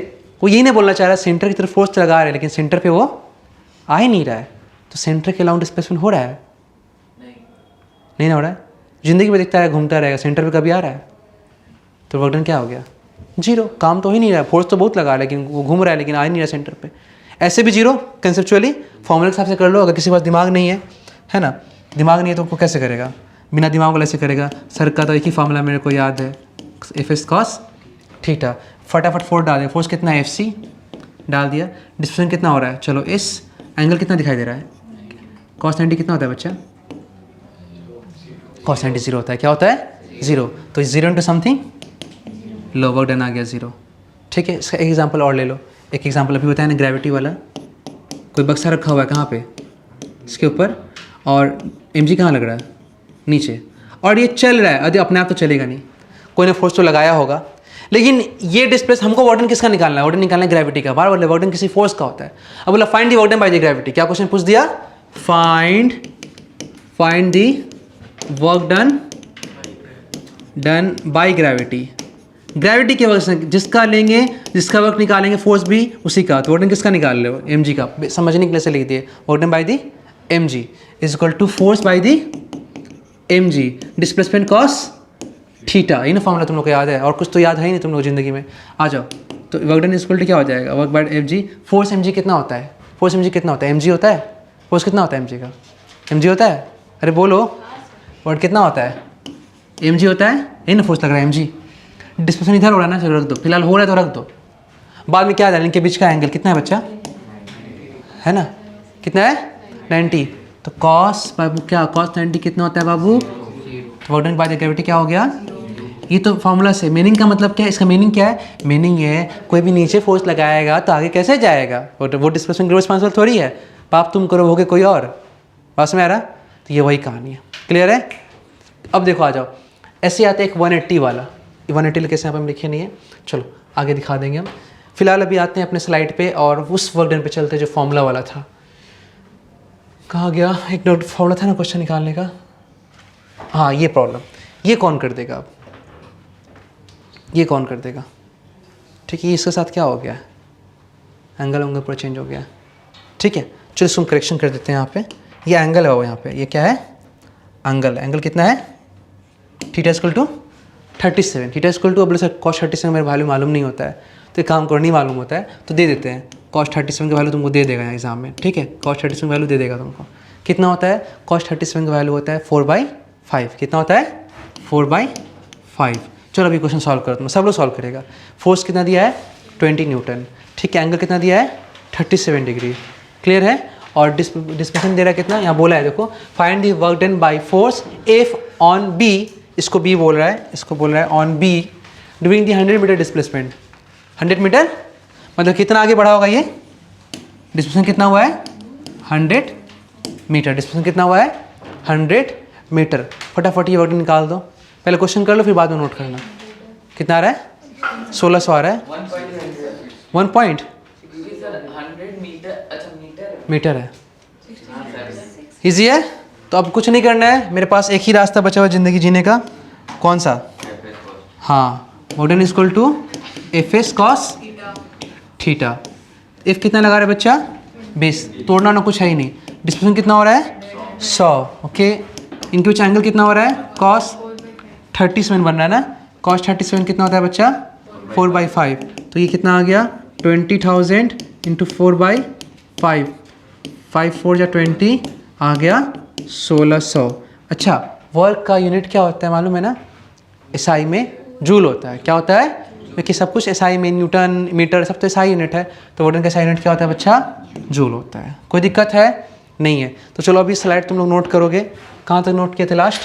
वो यही नहीं बोलना चाह रहा है सेंटर की तरफ फोर्स लगा रहे हैं, लेकिन सेंटर पे वो आ ही नहीं रहा है। तो सेंटर के अलाउंड डिस्प्लेसमेंट हो रहा है? नहीं ना हो रहा है। जिंदगी में दिखता है घूमता रहेगा, सेंटर पे कभी आ रहा है? तो वर्क डन क्या हो गया? 0। काम तो हो ही नहीं रहा है, फोर्स तो बहुत लगा, लेकिन वो घूम रहा है, लेकिन आ ही नहीं रहा सेंटर पे। ऐसे भी 0 कंसेप्चुअली फॉर्मूले के हिसाब से कर लो। अगर किसी के पास दिमाग नहीं है ना, दिमाग नहीं है तो वो कैसे करेगा? बिना दिमाग वाला ऐसे करेगा। सर का तो एक ही फार्मूला मेरे को याद है, एफ कॉस थीटा। फटाफट फोर्स डाल दिया। फोर्स कितना है? FC डाल दिया। डिस्प्लेसमेंट कितना हो रहा है? चलो इस एंगल कितना दिखाई दे रहा है? कॉस 90 कितना होता है बच्चा? कॉस 90 0 होता है। क्या होता है? 0। तो 0 इंटू समथिंग, लो वर्क डन आ गया 0। ठीक है, इसका एक एग्जांपल और ले लो। एक एग्जांपल अभी बताया ना, ग्रेविटी वाला। कोई बक्सा रखा हुआ है कहाँ पे? इसके ऊपर, और mg कहाँ लग रहा है? नीचे। और ये चल रहा है, अरे अपने आप तो चलेगा नहीं, कोई ने फोर्स तो लगाया होगा। लेकिन ये डिस्प्लेस, हमको वर्क डन किसका निकालना है? वर्क डन निकालना है ग्रेविटी का। बार बार वर्क डन किसी फोर्स का होता है। अब बोला find the work done by the gravity. क्या क्वेश्चन पूछ दिया? Find the work done by gravity. Gravity के वजह से जिसका लेंगे, जिसका वर्क निकालेंगे फोर्स भी उसी का। तो वर्क डन किसका निकाल रहे हो? mg का। समझने के लिए से लिख दिए, work done by the mg is equal to force by the mg displacement cos theta. ये ना फॉर्मूला तुम लोग को याद है? और कुछ तो याद है ही नहीं तुम लोग जिंदगी में। आ जाओ, तो work done is equal to क्या हो जाएगा? Work by mg। Force mg कितना होता है? फोर्स mg कितना होता है? mg होता है। फोर्स कितना होता है mg का? mg होता है। अरे बोलो, वर्ड कितना होता है? mg होता है। यही ना फोर्स लग रहा है mg। डिस्प्लेसमेंट इधर हो रहा है ना, चलो रख दो, फिलहाल हो रहा है तो रख दो। बाद में क्या है? इनके बीच का एंगल कितना है बच्चा? है ना, कितना है? 90। तो कॉस बाबू क्या? कॉस 90 कितना होता है बाबू? तो work done by the gravity क्या हो गया? ये तो फॉर्मूला से। मीनिंग का मतलब क्या है? इसका मीनिंग क्या है? मीनिंग है कोई भी नीचे फोर्स लगाएगा तो आगे कैसे जाएगा? वो डिस्प्लेसमेंट के रिस्पॉन्सिबल थोड़ी है। पाप तुम करो होगे कोई और। पास में आ रहा? तो ये वही कहानी है। क्लियर है? अब देखो, आ जाओ। ऐसे आते एक 180 वाला। 180 कैसे यहाँ पर हम लिखे नहीं है, चलो आगे दिखा देंगे हम। फिलहाल अभी आते हैं अपने स्लाइड पे और उस वर्क डन पे चलते जो फॉर्मूला वाला था। कहाँ गया? एक नोट फॉर्मूला था ना क्वेश्चन निकालने का। हाँ, ये प्रॉब्लम, ये कौन कर देगा? अब ये कौन कर देगा? ठीक है, इसके साथ क्या हो गया? एंगल वंगल पूरा चेंज हो गया। ठीक है, चलो इसको करेक्शन कर देते हैं। यहाँ पे ये एंगल है, वो यहाँ पे ये क्या है? एंगल। एंगल कितना है? Theta equal to 37। Theta equal to, अब सर कॉस 37 मेरा वैल्यू मालूम नहीं होता है, तो एक काम करो, नहीं मालूम होता है तो दे देते हैं। कॉस 37 का वैल्यू तुमको दे देगा एग्जाम में। ठीक है, कॉस 37 का वैल्यू दे देगा तुमको। कितना होता है? कॉस 37 का वैल्यू होता है 4/5। कितना होता है? 4/5। चलो अभी क्वेश्चन सॉल्व करो तुम, सब लोग सॉल्व करेगा। फोर्स कितना दिया है? 20 न्यूटन। ठीक है, एंगल कितना दिया है? 37 डिग्री। क्लियर है? और डिस्प्लेसमेंट दे रहा है कितना? यहाँ बोला है देखो, find the work done by force F on B. इसको बी बोल रहा है, इसको बोल रहा है on B during the 100 metre displacement. 100 metre मतलब कितना आगे बढ़ा होगा ये? डिस्प्लेसमेंट कितना हुआ है? 100 मीटर। डिस्प्लेसमेंट कितना हुआ है? 100 मीटर। फटाफट ये वर्क डन निकाल दो। पहले क्वेश्चन कर लो, फिर बाद में नोट करना। कितना आ रहा है? 1600 आ रहा है। 1 पॉइंट मीटर है। इजी है? तो अब कुछ नहीं करना है, मेरे पास एक ही रास्ता बचा हुआ ज़िंदगी जीने का। कौन सा? हाँ, work done equal to F S cos theta. F कितना लगा रहा है बच्चा? 20। तोड़ना ना कुछ है ही नहीं। डिस्प्लेसमेंट कितना हो रहा है? 100। ओके, इनके बीच एंगल कितना हो रहा है? कॉस 37 बन रहा है ना। कॉस 37 कितना होता है बच्चा? 4/5। तो ये कितना आ गया? 20,000 इंटू 4/5। 5 4 या 20 आ गया 1600। अच्छा, वर्क का यूनिट क्या होता है मालूम है ना? एसआई में जूल होता है। क्या होता है? क्योंकि सब कुछ एसआई में न्यूटन मीटर सब तो एसआई यूनिट है, तो वोल्ट का एसआई यूनिट क्या होता है बच्चा? जूल होता है। कोई दिक्कत है? नहीं है। तो चलो अभी स्लाइड तुम लोग नोट करोगे। कहाँ तक नोट किए थे लास्ट?